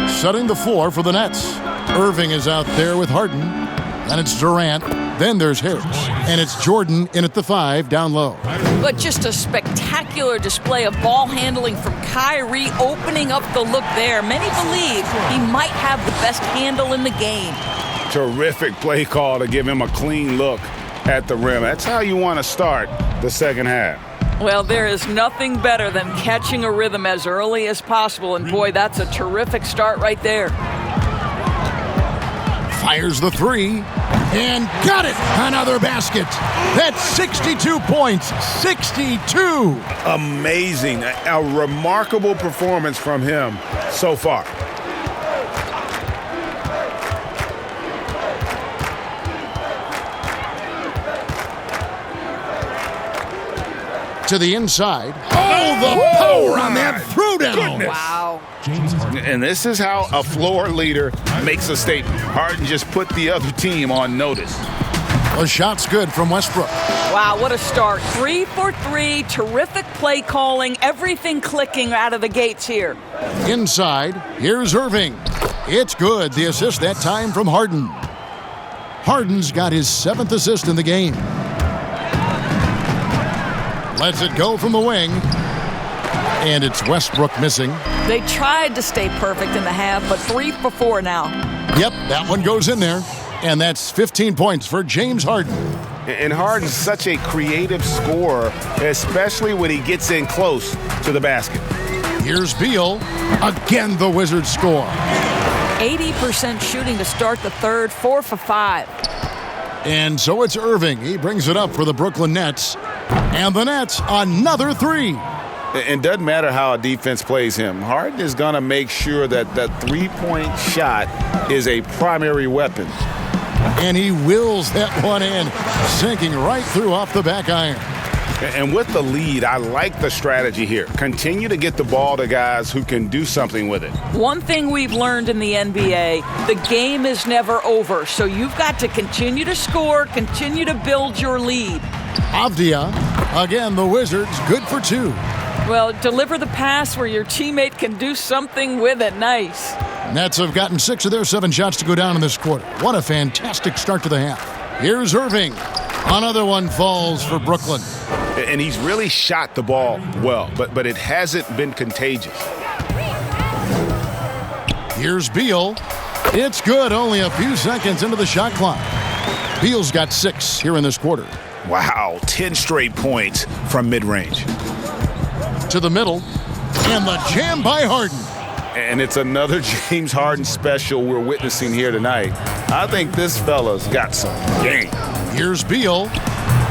setting the floor for the Nets. Irving is out there with Harden. And it's Durant. Then there's Harris. And it's Jordan in at the 5 down low. But just a spectacular display of ball handling from Kyrie, opening up the look there. Many believe he might have the best handle in the game. Terrific play call to give him a clean look at the rim. That's how you want to start the second half. Well, there is nothing better than catching a rhythm as early as possible, and boy, that's a terrific start right there. Fires the three. And got it! Another basket. That's 62 points. 62. Amazing. A remarkable performance from him so far. To the inside. Oh, the power on that throwdown. Wow. And this is how a floor leader makes a statement. Harden just put the other team on notice. The shot's good from Westbrook. Wow, what a start. 3 for 3, terrific play calling, everything clicking out of the gates here. Inside, here's Irving. It's good. The assist that time from Harden. Harden's got his 7th assist in the game. Lets it go from the wing. And it's Westbrook missing. They tried to stay perfect in the half, but 3 for 4 now. Yep, that one goes in there. And that's 15 points for James Harden. And Harden's such a creative scorer, especially when he gets in close to the basket. Here's Beal. Again, the Wizards score. 80% shooting to start the third, 4 for 5. And so it's Irving. He brings it up for the Brooklyn Nets. And the Nets, another 3. It doesn't matter how a defense plays him. Harden is going to make sure that that three-point shot is a primary weapon. And he wills that one in, sinking right through off the back iron. And with the lead, I like the strategy here. Continue to get the ball to guys who can do something with it. One thing we've learned in the NBA, the game is never over. So you've got to continue to score, continue to build your lead. Avdia, again, the Wizards, good for 2. Well, deliver the pass where your teammate can do something with it. Nice. Nets have gotten 6 of their 7 shots to go down in this quarter. What a fantastic start to the half. Here's Irving. Another one falls for Brooklyn. And he's really shot the ball well, but it hasn't been contagious. Here's Beal. It's good, only a few seconds into the shot clock. Beal's got 6 here in this quarter. Wow, 10 straight points from mid-range. To the middle, and the jam by Harden. And it's another James Harden special we're witnessing here tonight. I think this fella's got some game. Here's Beal,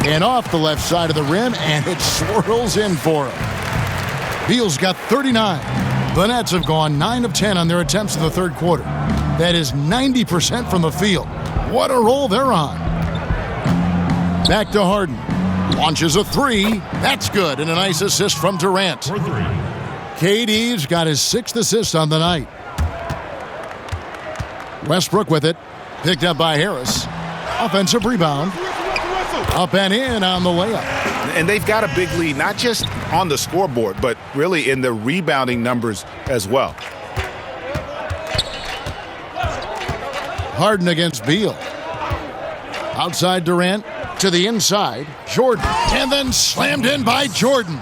and off the left side of the rim, and it swirls in for him. Beal's got 39. The Nets have gone 9 of 10 on their attempts in the third quarter. That is 90% from the field. What a roll they're on. Back to Harden. Launches a 3. That's good, and a nice assist from Durant. KD's got his 6th assist on the night. Westbrook with it. Picked up by Harris. Offensive rebound. Up and in on the layup. And they've got a big lead, not just on the scoreboard, but really in the rebounding numbers as well. Harden against Beal. Outside Durant. To the inside, Jordan, and then slammed in by Jordan.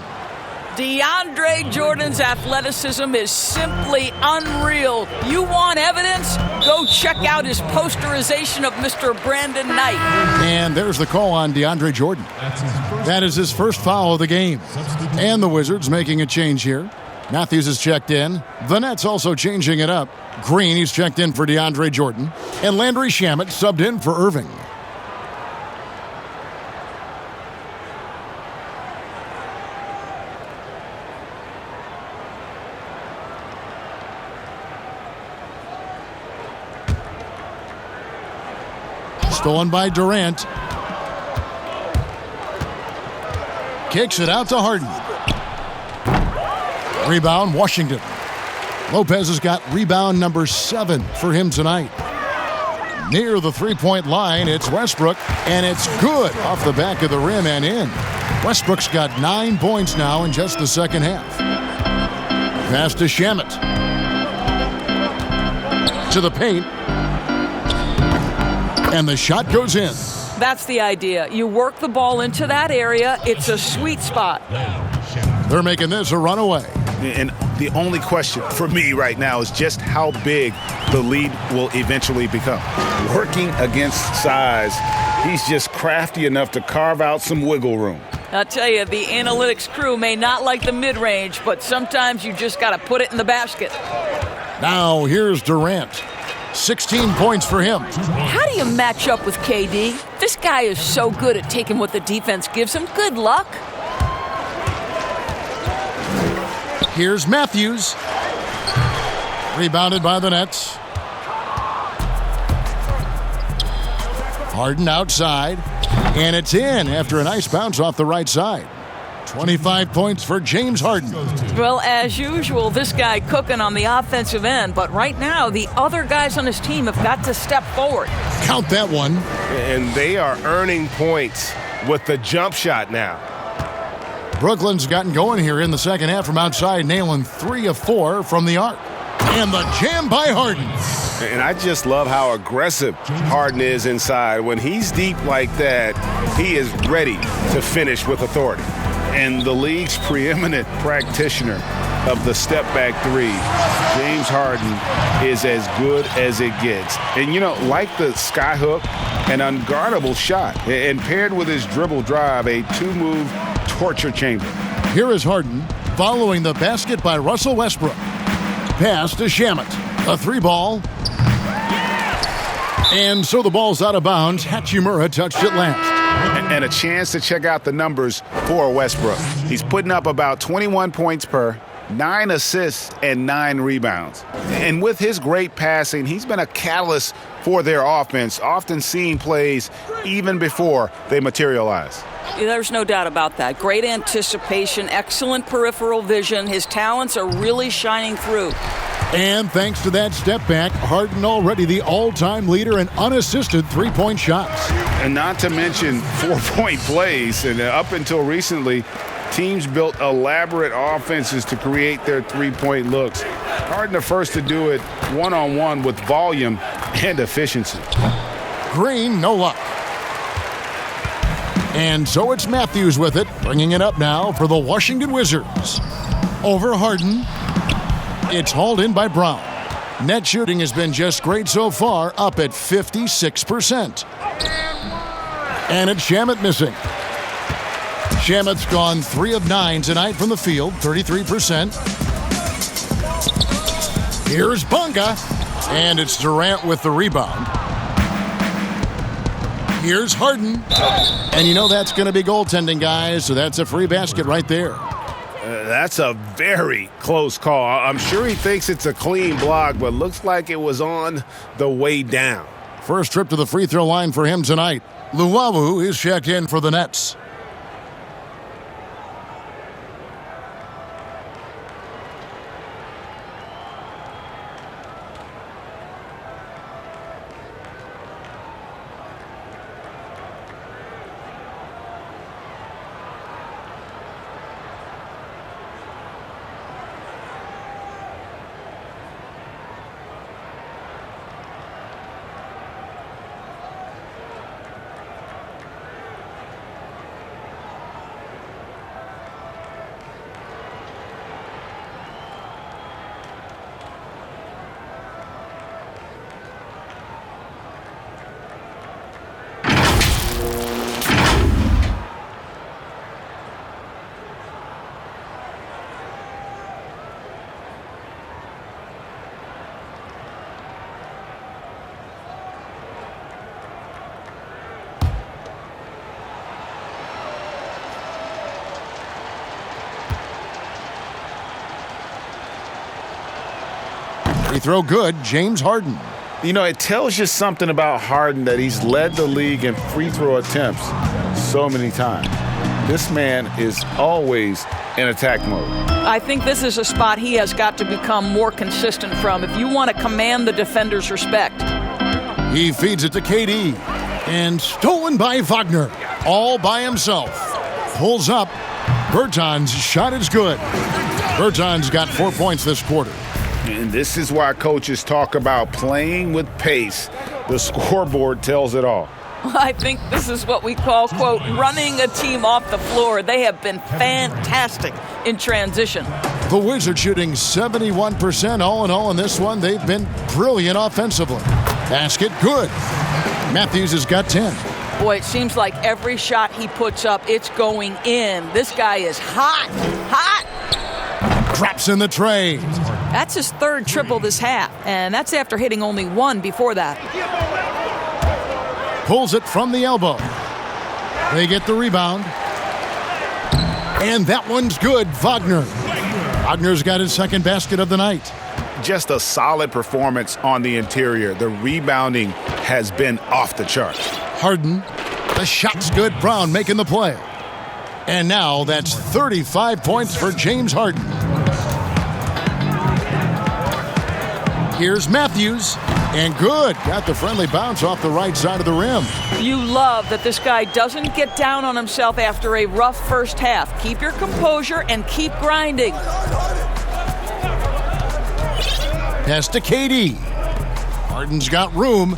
DeAndre Jordan's athleticism is simply unreal. You want evidence? Go check out his posterization of Mr. Brandon Knight. And there's the call on DeAndre Jordan. That is his first foul of the game. And the Wizards making a change here. Matthews is checked in. The Nets also changing it up. Green, he's checked in for DeAndre Jordan. And Landry Shamet subbed in for Irving. Stolen by Durant. Kicks it out to Harden. Rebound, Washington. Lopez has got rebound number 7 for him tonight. Near the three-point line, it's Westbrook, and it's good off the back of the rim and in. Westbrook's got 9 points now in just the second half. Pass to Shamet. To the paint. And the shot goes in. That's the idea. You work the ball into that area. It's a sweet spot. They're making this a runaway. And the only question for me right now is just how big the lead will eventually become. Working against size, he's just crafty enough to carve out some wiggle room. I'll tell you, the analytics crew may not like the mid-range, but sometimes you just got to put it in the basket. Now here's Durant. 16 points for him. How do you match up with KD? This guy is so good at taking what the defense gives him. Good luck. Here's Matthews. Rebounded by the Nets. Harden outside. And it's in after a nice bounce off the right side. 25 points for James Harden. Well, as usual, this guy cooking on the offensive end. But right now, the other guys on his team have got to step forward. Count that one. And they are earning points with the jump shot now. Brooklyn's gotten going here in the second half from outside, nailing 3 of 4 from the arc. And the jam by Harden. And I just love how aggressive Harden is inside. When he's deep like that, he is ready to finish with authority. And the league's preeminent practitioner of the step-back three, James Harden, is as good as it gets. And, you know, like the skyhook, an unguardable shot. And paired with his dribble drive, a two-move torture chamber. Here is Harden following the basket by Russell Westbrook. Pass to Shamet. A 3-ball. And so the ball's out of bounds. Hachimura touched it last. And a chance to check out the numbers for Westbrook. He's putting up about 21 points per, 9 assists, and 9 rebounds. And with his great passing, he's been a catalyst for their offense, often seeing plays even before they materialize. There's no doubt about that. Great anticipation, excellent peripheral vision. His talents are really shining through. And thanks to that step back, Harden already the all-time leader in unassisted three-point shots. And not to mention 4-point plays. And up until recently, teams built elaborate offenses to create their three-point looks. Harden the first to do it one-on-one with volume and efficiency. Green, no luck. And so it's Matthews with it, bringing it up now for the Washington Wizards. Over Harden. It's hauled in by Brown. Net shooting has been just great so far, up at 56%. And it's Shamet missing. Shamet's gone 3 of 9 tonight from the field, 33%. Here's Bunga, and it's Durant with the rebound. Here's Harden. And you know that's going to be goaltending, guys, so that's a free basket right there. That's a very close call. I'm sure he thinks it's a clean block, but looks like it was on the way down. First trip to the free throw line for him tonight. Luwawu is checked in for the Nets. Free throw good, James Harden. You know, it tells you something about Harden that he's led the league in free throw attempts so many times. This man is always in attack mode. I think this is a spot he has got to become more consistent from if you want to command the defender's respect. He feeds it to KD. And stolen by Wagner. All by himself. Pulls up. Berton's shot is good. Berton's got 4 points this quarter. And this is why coaches talk about playing with pace. The scoreboard tells it all. I think this is what we call, quote, running a team off the floor. They have been fantastic in transition. The Wizards shooting 71% all in all in this one. They've been brilliant offensively. Basket good. Matthews has got 10. Boy, it seems like every shot he puts up, it's going in. This guy is hot, hot. Drops in the tray. That's his third triple this half, and that's after hitting only one before that. Pulls it from the elbow. They get the rebound. And that one's good, Wagner. Wagner's got his second basket of the night. Just a solid performance on the interior. The rebounding has been off the charts. Harden, the shot's good. Brown making the play. And now that's 35 points for James Harden. Here's Matthews, and good. Got the friendly bounce off the right side of the rim. You love that this guy doesn't get down on himself after a rough first half. Keep your composure and keep grinding. Pass to KD. Harden's got room.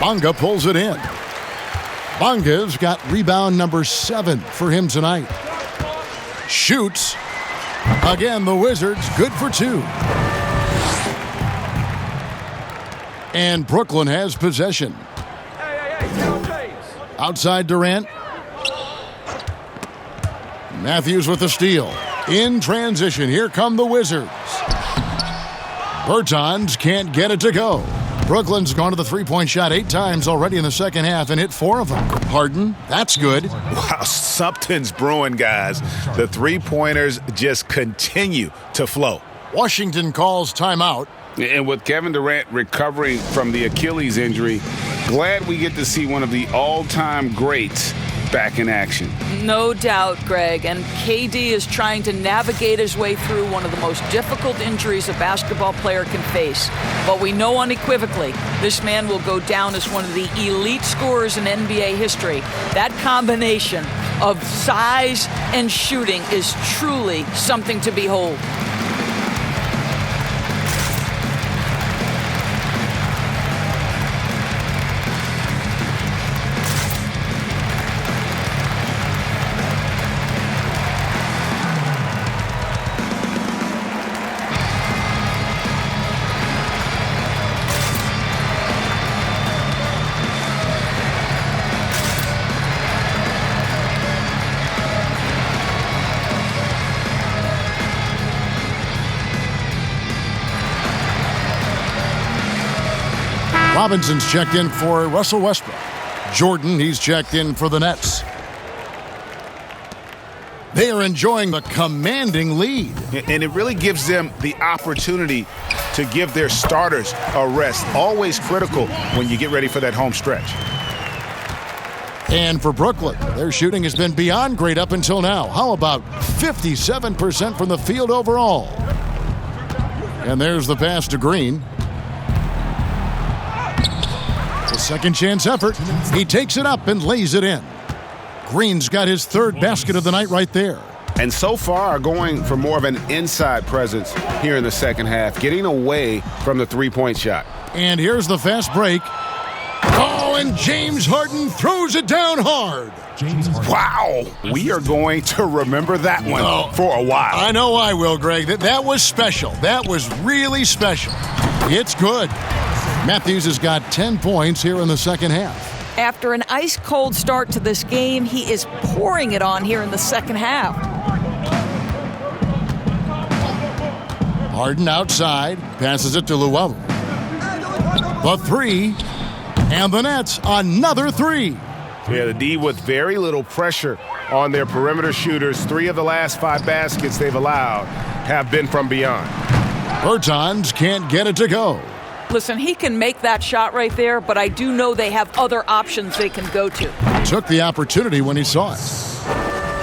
Bonga pulls it in. Bonga's got rebound number 7 for him tonight. Shoots. Again, the Wizards good for 2. And Brooklyn has possession. Outside Durant. Matthews with the steal. In transition, here come the Wizards. Bertans can't get it to go. Brooklyn's gone to the three-point shot 8 times already in the second half and hit 4 of them. Harden, that's good. Wow, something's brewing, guys. The three-pointers just continue to flow. Washington calls timeout. And with Kevin Durant recovering from the Achilles injury, glad we get to see one of the all-time greats back in action. No doubt, Greg. And KD is trying to navigate his way through one of the most difficult injuries a basketball player can face. But we know unequivocally this man will go down as one of the elite scorers in NBA history. That combination of size and shooting is truly something to behold. Robinson's checked in for Russell Westbrook. Jordan, he's checked in for the Nets. They are enjoying the commanding lead. And it really gives them the opportunity to give their starters a rest. Always critical when you get ready for that home stretch. And for Brooklyn, their shooting has been beyond great up until now. How about 57% from the field overall? And there's the pass to Green. A second chance effort. He takes it up and lays it in. Green's got his third basket of the night right there. And so far are going for more of an inside presence here in the second half, getting away from the three-point shot. And here's the fast break. Oh, and James Harden throws it down hard. Wow. We are going to remember that one for a while. I know I will, Greg. That was special. That was really special. It's good. Matthews has got 10 points here in the second half. After an ice-cold start to this game, he is pouring it on here in the second half. Harden outside, passes it to Luau. The three, and the Nets, another 3. Yeah, the D with very little pressure on their perimeter shooters. 3 of the last 5 baskets they've allowed have been from beyond. Bertans can't get it to go. Listen, he can make that shot right there, but I do know they have other options they can go to. Took the opportunity when he saw it.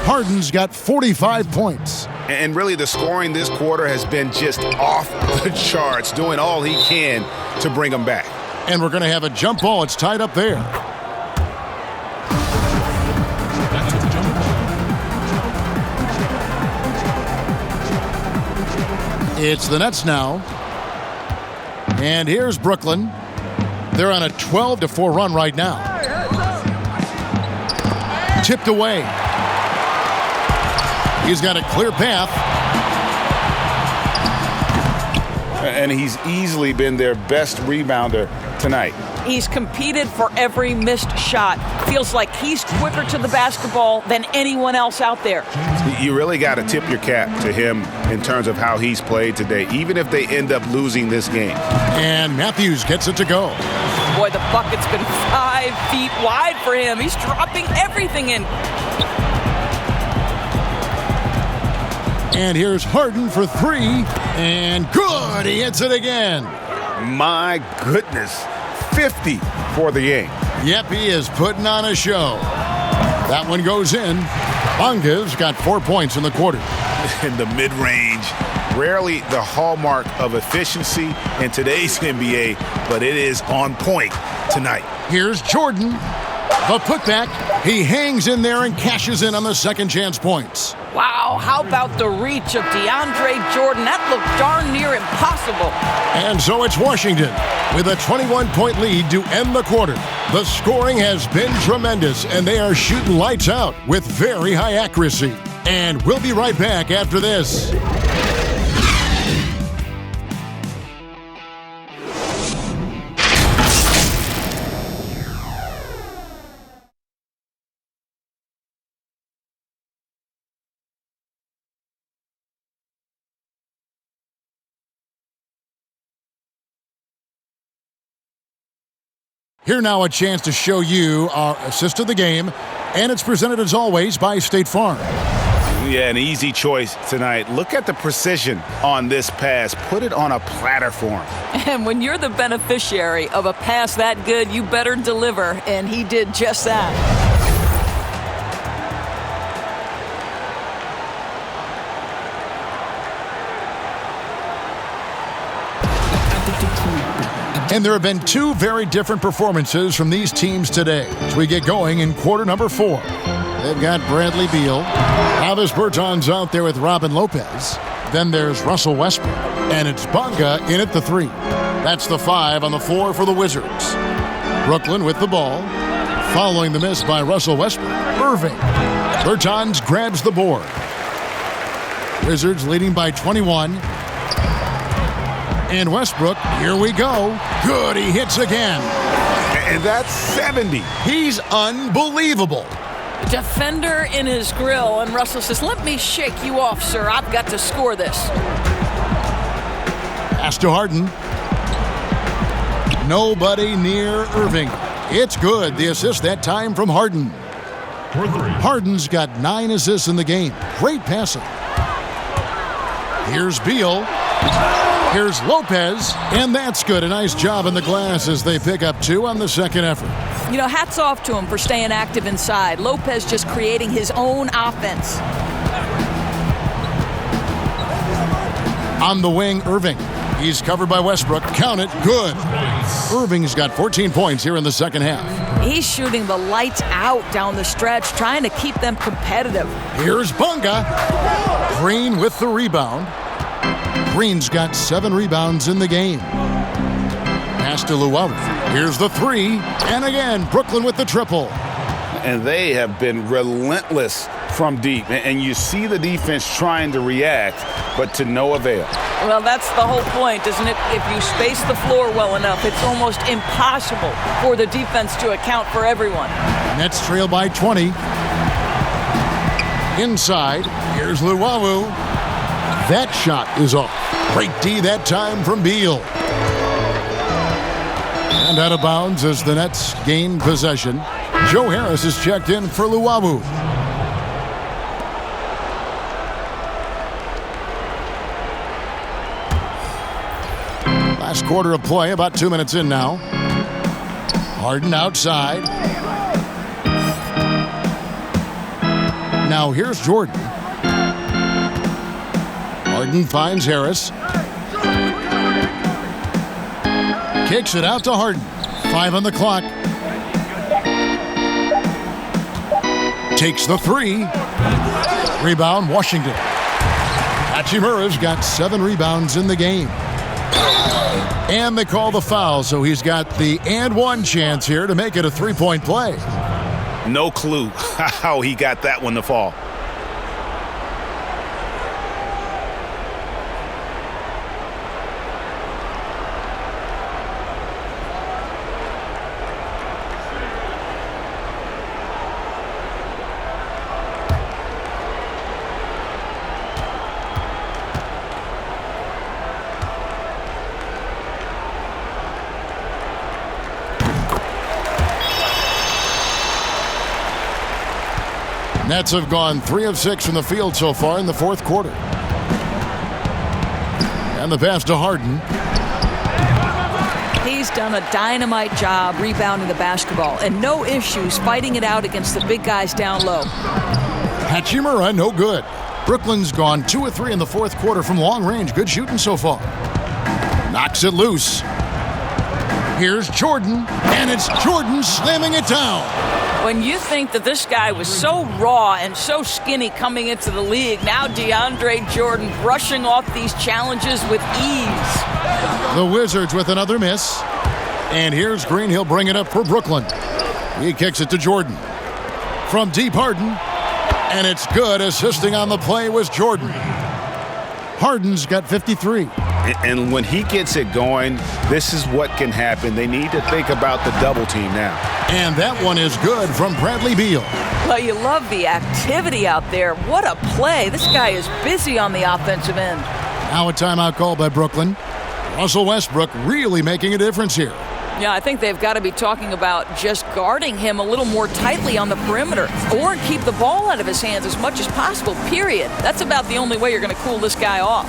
Harden's got 45 points. And really the scoring this quarter has been just off the charts, doing all he can to bring them back. And we're going to have a jump ball. It's tied up there. It's the Nets now. And here's Brooklyn. They're on a 12-4 run right now. Tipped away. He's got a clear path. And he's easily been their best rebounder tonight. He's competed for every missed shot. Feels like he's quicker to the basketball than anyone else out there. You really got to tip your cap to him in terms of how he's played today, even if they end up losing this game. And Matthews gets it to go. Boy, the bucket's been 5 feet wide for him. He's dropping everything in. And here's Harden for 3, and good, he hits it again. My goodness, 50 for the game. Yep, he is putting on a show. That one goes in. Bonga's got 4 points in the quarter. In the mid-range, rarely the hallmark of efficiency in today's NBA, but it is on point tonight. Here's Jordan. The putback. He hangs in there and cashes in on the second chance points. Wow, how about the reach of DeAndre Jordan? That looked darn near impossible. And so it's Washington with a 21-point lead to end the quarter. The scoring has been tremendous, and they are shooting lights out with very high accuracy. And we'll be right back after this. Here now a chance to show you our assist of the game, and it's presented as always by State Farm. Yeah, an easy choice tonight. Look at the precision on this pass. Put it on a platter for him. And when you're the beneficiary of a pass that good, you better deliver, and he did just that. And there have been 2 very different performances from these teams today as we get going in quarter number 4. They've got Bradley Beal. Travis Bertans out there with Robin Lopez. Then there's Russell Westbrook. And it's Bonga in at the 3. That's the 5 on the floor for the Wizards. Brooklyn with the ball. Following the miss by Russell Westbrook. Irving. Bertans grabs the board. Wizards leading by 21. And Westbrook, here we go. Good, he hits again. And that's 70. He's unbelievable. Defender in his grill, and Russell says, "Let me shake you off, sir. I've got to score this." Pass to Harden. Nobody near Irving. It's good. The assist that time from Harden. Harden's got 9 assists in the game. Great passing. Here's Beal. Here's Lopez, and that's good. A nice job in the glass as they pick up 2 on the second effort. You know, hats off to him for staying active inside. Lopez just creating his own offense. On the wing, Irving. He's covered by Westbrook. Count it. Good. Irving's got 14 points here in the second half. He's shooting the lights out down the stretch, trying to keep them competitive. Here's Bonga. Green with the rebound. Green's got 7 rebounds in the game. Pass to Luau. Here's the 3. And again, Brooklyn with the triple. And they have been relentless from deep. And you see the defense trying to react, but to no avail. Well, that's the whole point, isn't it? If you space the floor well enough, it's almost impossible for the defense to account for everyone. Nets trail by 20. Inside, here's Luau. That shot is off. Great D that time from Beal. And out of bounds as the Nets gain possession. Joe Harris is checked in for Luau. Last quarter of play, about 2 minutes in now. Harden outside. Now here's Jordan. Harden finds Harris. Kicks it out to Harden. 5 on the clock. Takes the 3. Rebound, Washington. Hachimura's got 7 rebounds in the game. And they call the foul, so he's got the and 1 chance here to make it a 3-point play. No clue how he got that one to fall. Nets have gone 3 of 6 from the field so far in the fourth quarter. And the pass to Harden. He's done a dynamite job rebounding the basketball and no issues fighting it out against the big guys down low. Hachimura, no good. Brooklyn's gone 2 of 3 in the fourth quarter from long range. Good shooting so far. Knocks it loose. Here's Jordan, and it's Jordan slamming it down. When you think that this guy was so raw and so skinny coming into the league, now DeAndre Jordan brushing off these challenges with ease. The Wizards with another miss. And here's Green. He'll bring it up for Brooklyn. He kicks it to Jordan. From deep, Harden. And it's good. Assisting on the play was Jordan. Harden's got 53. And when he gets it going, this is what can happen. They need to think about the double team now. And that one is good from Bradley Beal. Well, you love the activity out there. What a play. This guy is busy on the offensive end. Now a timeout call by Brooklyn. Russell Westbrook really making a difference here. Yeah, I think they've got to be talking about just guarding him a little more tightly on the perimeter or keep the ball out of his hands as much as possible, period. That's about the only way you're going to cool this guy off.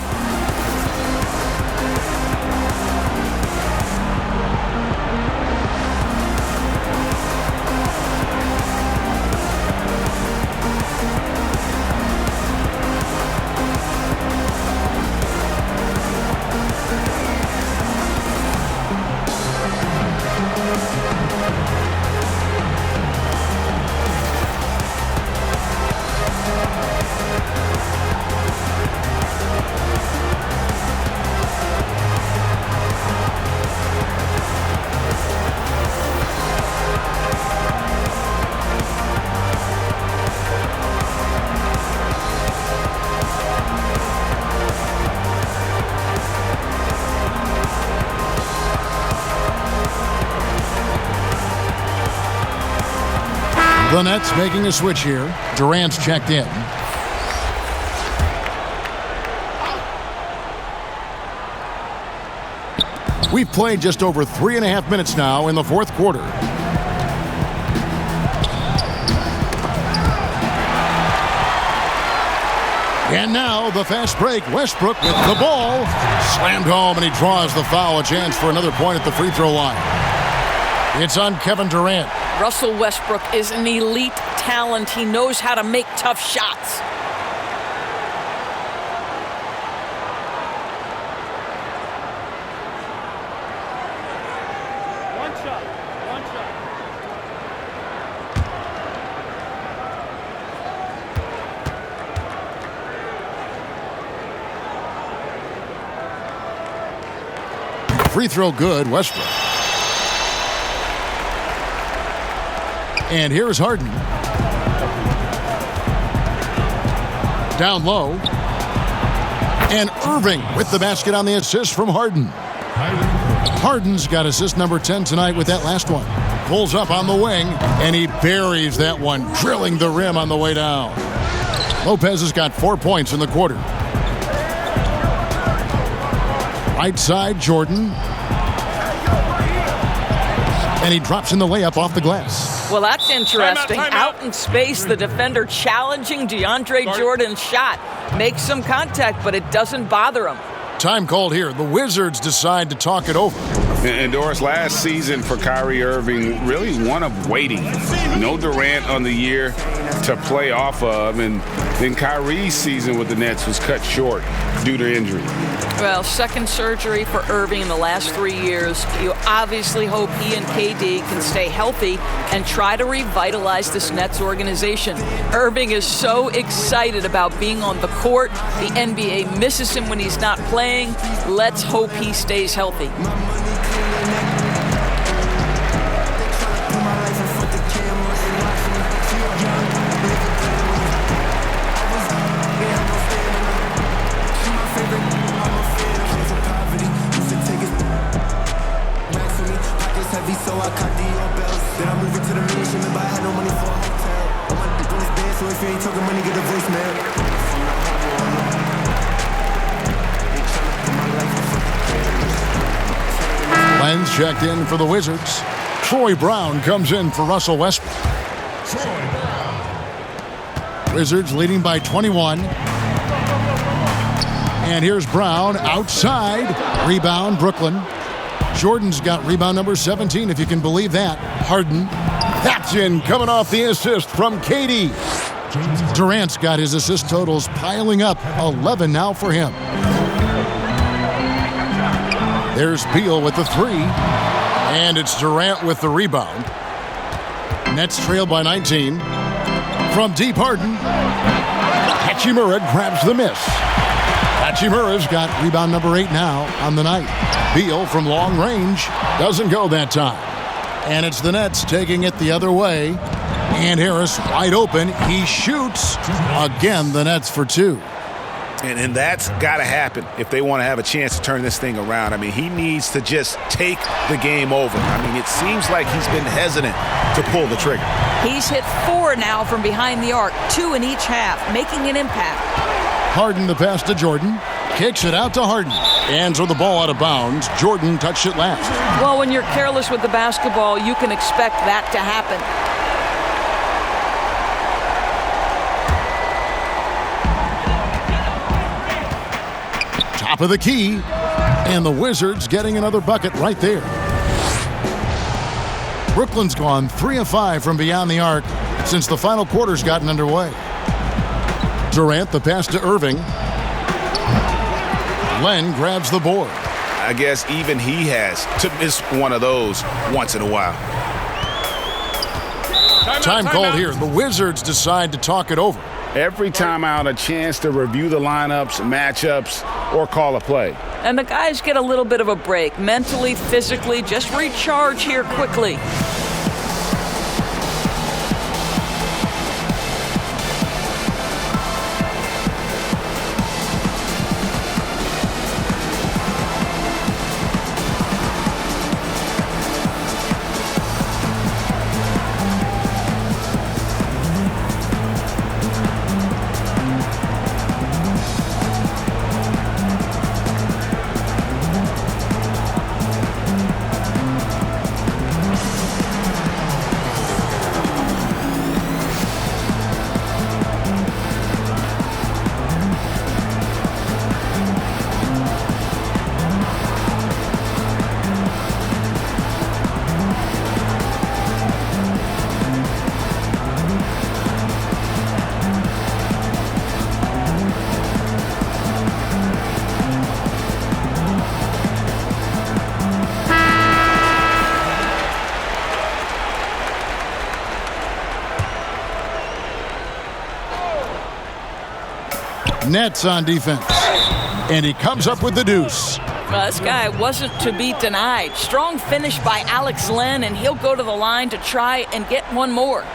The Nets making a switch here. Durant's checked in. We've played just over 3.5 minutes now in the fourth quarter. And now the fast break. Westbrook with the ball. Slammed home, and he draws the foul. A chance for another point at the free throw line. It's on Kevin Durant. Russell Westbrook is an elite talent. He knows how to make tough shots. One shot. Free throw good, Westbrook. And here's Harden. Down low. And Irving with the basket on the assist from Harden. Harden's got assist number 10 tonight with that last one. Pulls up on the wing, and he buries that one, drilling the rim on the way down. Lopez has got 4 points in the quarter. Right side, Jordan. And he drops in the layup off the glass. Well, that's interesting. Out in space, the defender challenging DeAndre Jordan's shot. Makes some contact, but it doesn't bother him. Time called here. The Wizards decide to talk it over. And Doris, last season for Kyrie Irving, really one of waiting. No Durant on the year to play off of, and then Kyrie's season with the Nets was cut short due to injury. Well, second surgery for Irving in the last 3 years. You obviously hope he and KD can stay healthy and try to revitalize this Nets organization. Irving is so excited about being on the court. The NBA misses him when he's not playing. Let's hope he stays healthy. So I caught the old bells. Then I moved into the mansion, but I had no money for a hotel. On my dick on his bed, so if you ain't talking money, get a voicemail. Lenz checked in for the Wizards. Troy Brown comes in for Russell Westbrook. Wizards leading by 21. And here's Brown outside. Rebound, Brooklyn. Jordan's got rebound number 17, if you can believe that. Harden. That's in, coming off the assist from Katie. Durant's got his assist totals piling up. 11 now for him. There's Beal with the 3. And it's Durant with the rebound. Nets trail by 19. From deep, Harden. Hachimura grabs the miss. Hachimura's got rebound number 8 now on the night. Beal from long range doesn't go that time. And it's the Nets taking it the other way. And Harris wide open. He shoots. Again, the Nets for 2. And that's got to happen if they want to have a chance to turn this thing around. I mean, he needs to just take the game over. I mean, it seems like he's been hesitant to pull the trigger. He's hit 4 now from behind the arc, 2 in each half, making an impact. Harden the pass to Jordan. Kicks it out to Harden. And so the ball out of bounds. Jordan touched it last. Well, when you're careless with the basketball, you can expect that to happen. Top of the key, and the Wizards getting another bucket right there. Brooklyn's gone 3 of 5 from beyond the arc since the final quarter's gotten underway. Durant the pass to Irving. Len grabs the board. I guess even he has to miss one of those once in a while. Time called here. The Wizards decide to talk it over. Every time out, a chance to review the lineups, matchups, or call a play. And the guys get a little bit of a break, mentally, physically, just recharge here quickly. Nets on defense. And he comes up with the deuce. Well, this guy wasn't to be denied. Strong finish by Alex Len, and he'll go to the line to try and get one more.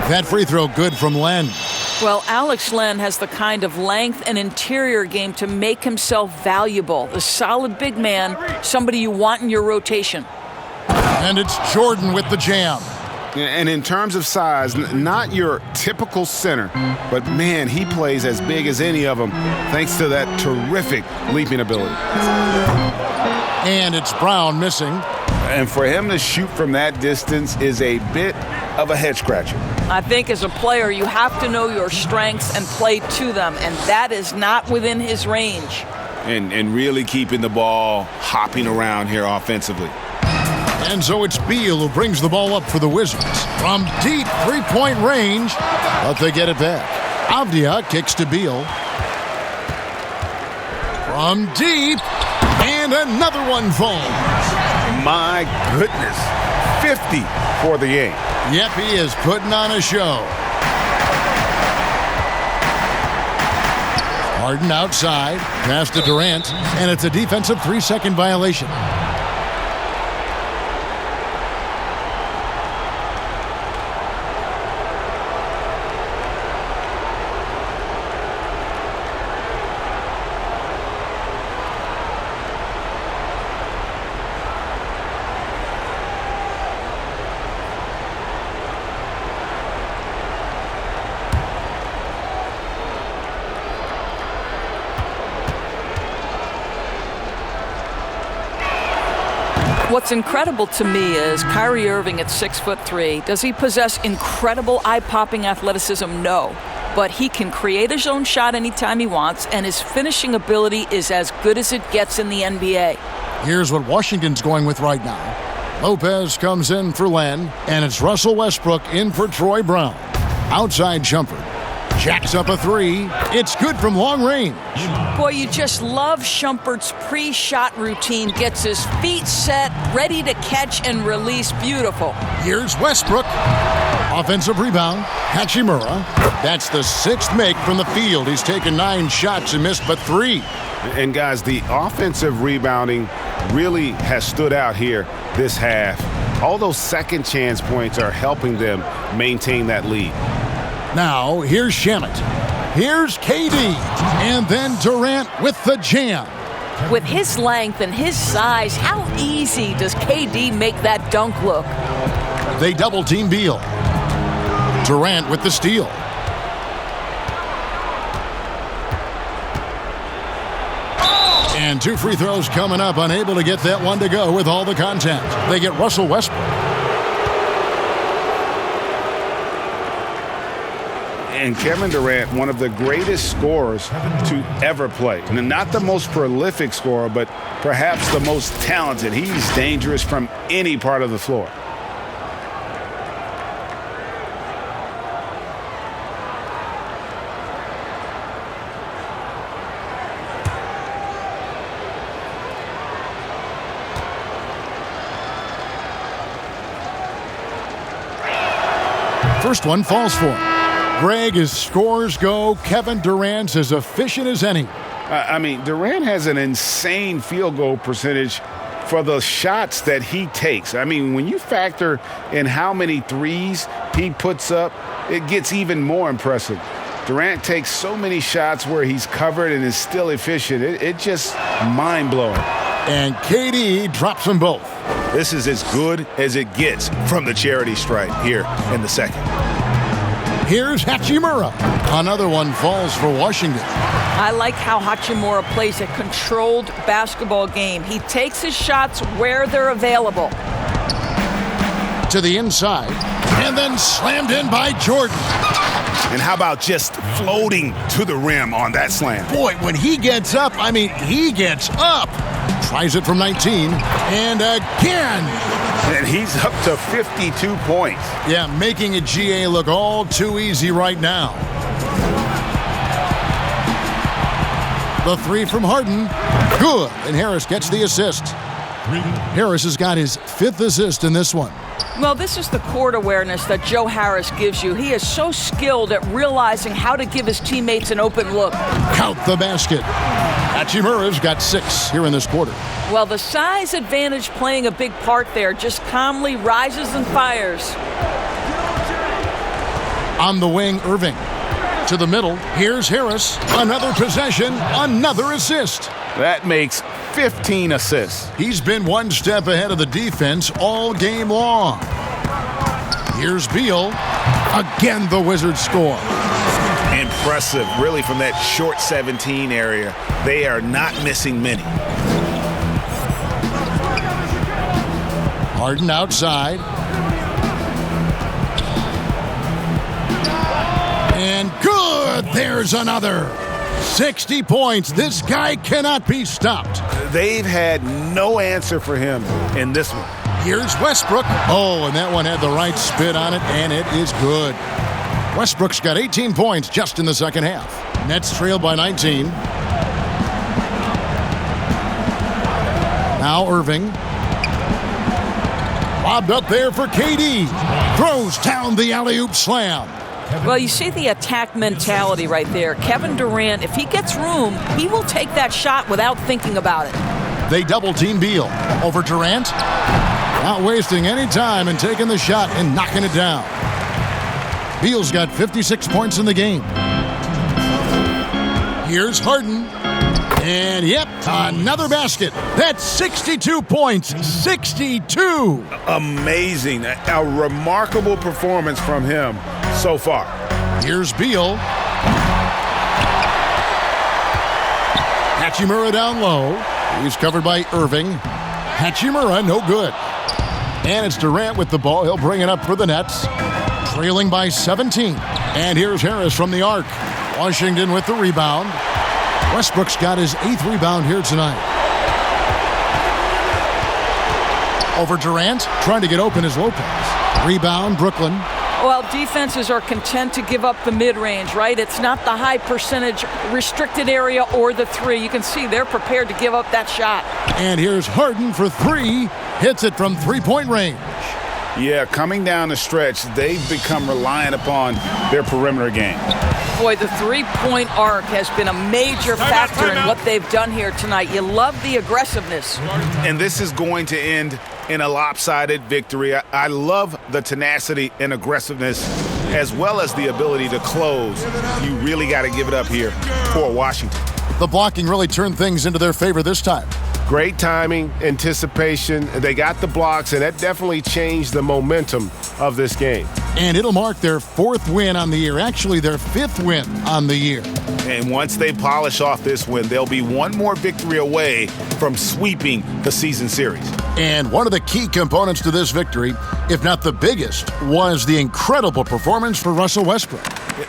That free throw good from Len. Well, Alex Len has the kind of length and interior game to make himself valuable. A solid big man, somebody you want in your rotation. And it's Jordan with the jam. And in terms of size, not your typical center, but man, he plays as big as any of them thanks to that terrific leaping ability. And it's Brown missing. And for him to shoot from that distance is a bit of a head scratcher. I think as a player, you have to know your strengths and play to them, and that is not within his range. And really keeping the ball hopping around here offensively. And so it's Beal who brings the ball up for the Wizards. From deep three-point range, but they get it back. Avdia kicks to Beal. From deep, and another one falls. My goodness, 50 for the game. Yep, he is putting on a show. Harden outside, pass to Durant, and it's a defensive 3-second violation. What's incredible to me is Kyrie Irving at 6'3". Does he possess incredible eye-popping athleticism? No. But he can create his own shot anytime he wants, and his finishing ability is as good as it gets in the NBA. Here's what Washington's going with right now. Lopez comes in for Len, and it's Russell Westbrook in for Troy Brown. Outside jumper. Jacks up a three. It's good from long range. Boy, you just love Shumpert's pre-shot routine. Gets his feet set, ready to catch and release. Beautiful. Here's Westbrook. Offensive rebound. Hachimura. That's the sixth make from the field. He's taken 9 shots and missed but 3. And guys, the offensive rebounding really has stood out here this half. All those second chance points are helping them maintain that lead. Now, here's Shamet. Here's KD. And then Durant with the jam. With his length and his size, how easy does KD make that dunk look? They double-team Beal. Durant with the steal. And 2 free throws coming up, unable to get that one to go with all the contact. They get Russell Westbrook. And Kevin Durant, one of the greatest scorers to ever play. And not the most prolific scorer, but perhaps the most talented. He's dangerous from any part of the floor. First one falls for him. Greg, as scores go, Kevin Durant's as efficient as any. I mean, Durant has an insane field goal percentage for the shots that he takes. I mean, when you factor in how many threes he puts up, it gets even more impressive. Durant takes so many shots where he's covered and is still efficient. It's just mind-blowing. And KD drops them both. This is as good as it gets from the charity stripe here in the second. Here's Hachimura. Another one falls for Washington. I like how Hachimura plays a controlled basketball game. He takes his shots where they're available. To the inside, and then slammed in by Jordan. And how about just floating to the rim on that slam? Boy, when he gets up, I mean, he gets up. Tries it from 19, and again. And he's up to 52 points. Yeah, making a GA look all too easy right now. The 3 from Harden. Good. And Harris gets the assist. Harris has got his 5th assist in this one. Well, this is the court awareness that Joe Harris gives you. He is so skilled at realizing how to give his teammates an open look. Count the basket. Hachimura's got 6 here in this quarter. Well, the size advantage playing a big part there. Just calmly rises and fires. On the wing, Irving. To the middle, here's Harris. Another possession, another assist. That makes 15 assists. He's been one step ahead of the defense all game long. Here's Beal. Again, the Wizards score. Impressive, really, from that short 17 area. They are not missing many. Harden outside. And good! There's another. 60 points. This guy cannot be stopped. They've had no answer for him in this one. Here's Westbrook. Oh, and that one had the right spin on it, and it is good. Westbrook's got 18 points just in the second half. Nets trailed by 19. Now Irving. Lobbed up there for KD. Throws down the alley-oop slam. Well, you see the attack mentality right there. Kevin Durant, if he gets room, he will take that shot without thinking about it. They double-team Beal. Over Durant. Not wasting any time and taking the shot and knocking it down. Beal's got 56 points in the game. Here's Harden. And yep, another basket. That's 62 points. 62. Amazing. A remarkable performance from him so far. Here's Beal. Hachimura down low. He's covered by Irving. Hachimura, no good. And it's Durant with the ball. He'll bring it up for the Nets. Trailing by 17. And here's Harris from the arc. Washington with the rebound. Westbrook's got his 8th rebound here tonight. Over Durant, trying to get open is Lopez. Rebound, Brooklyn. Well, defenses are content to give up the mid-range, right? It's not the high percentage restricted area or the 3. You can see they're prepared to give up that shot. And here's Harden for 3. Hits it from three-point range. Yeah, coming down the stretch, they've become reliant upon their perimeter game. Boy, the three-point arc has been a major factor in what they've done here tonight. You love the aggressiveness. And this is going to end in a lopsided victory. I love the tenacity and aggressiveness as well as the ability to close. You really got to give it up here for Washington. The blocking really turned things into their favor this time. Great timing, anticipation. They got the blocks, and that definitely changed the momentum of this game. And it'll mark their 4th win on the year, actually their 5th win on the year. And once they polish off this win, they'll be one more victory away from sweeping the season series. And one of the key components to this victory, if not the biggest, was the incredible performance for Russell Westbrook.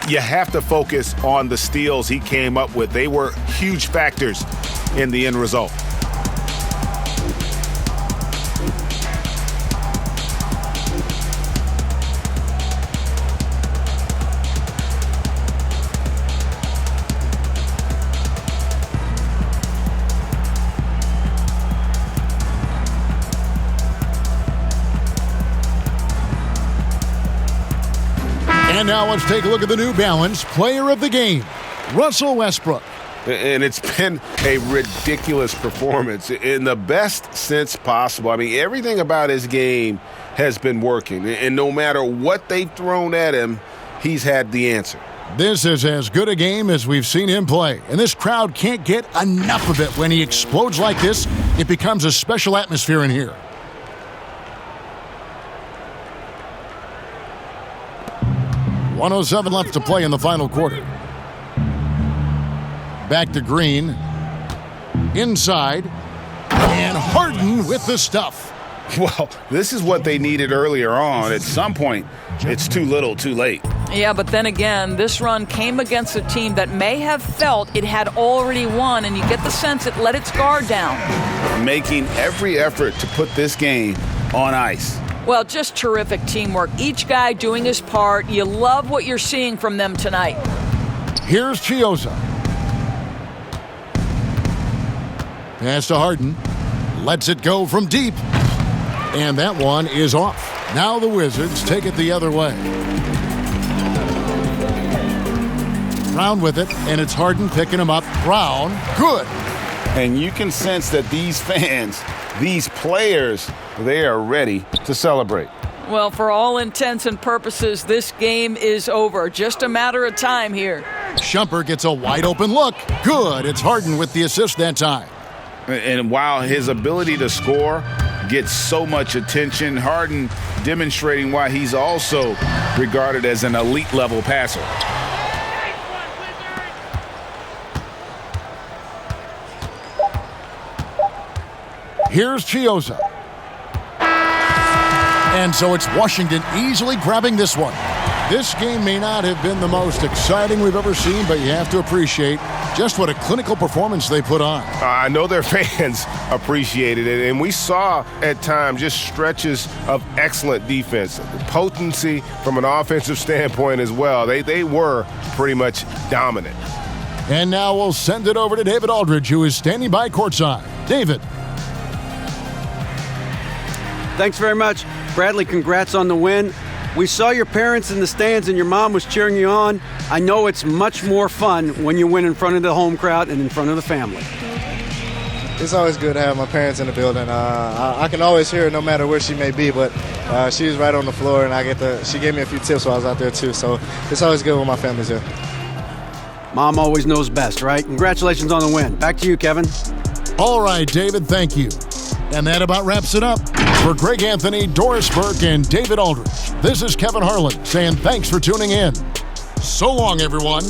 You have to focus on the steals he came up with. They were huge factors in the end result. And now let's take a look at the New Balance Player of the Game, Russell Westbrook. And it's been a ridiculous performance in the best sense possible. I mean, everything about his game has been working. And no matter what they've thrown at him, he's had the answer. This is as good a game as we've seen him play. And this crowd can't get enough of it. When he explodes like this, it becomes a special atmosphere in here. .107 left to play in the final quarter. Back to Green. Inside. And Harden with the stuff. Well, this is what they needed earlier on. At some point, it's too little, too late. Yeah, but then again, this run came against a team that may have felt it had already won, and you get the sense it let its guard down. Making every effort to put this game on ice. Well, just terrific teamwork. Each guy doing his part. You love what you're seeing from them tonight. Here's Chiozza. Pass to Harden. Lets it go from deep. And that one is off. Now the Wizards take it the other way. Brown with it, and it's Harden picking him up. Brown, good. And you can sense that these fans, these players, they are ready to celebrate. Well, for all intents and purposes, this game is over. Just a matter of time here. Shumpert gets a wide open look. Good. It's Harden with the assist that time. And while his ability to score gets so much attention, Harden demonstrating why he's also regarded as an elite level passer. Here's Chiozza. And so it's Washington easily grabbing this one. This game may not have been the most exciting we've ever seen, but you have to appreciate just what a clinical performance they put on. I know their fans appreciated it, and we saw at times just stretches of excellent defense. Potency from an offensive standpoint as well. They were pretty much dominant. And now we'll send it over to David Aldridge, who is standing by courtside. David. Thanks very much. Bradley, congrats on the win. We saw your parents in the stands and your mom was cheering you on. I know it's much more fun when you win in front of the home crowd and in front of the family. It's always good to have my parents in the building. I can always hear her no matter where she may be, but she was right on the floor, and she gave me a few tips while I was out there too. So it's always good when my family's here. Mom always knows best, right? Congratulations on the win. Back to you, Kevin. All right, David, thank you. And that about wraps it up. For Greg Anthony, Doris Burke, and David Aldridge, this is Kevin Harlan saying thanks for tuning in. So long, everyone.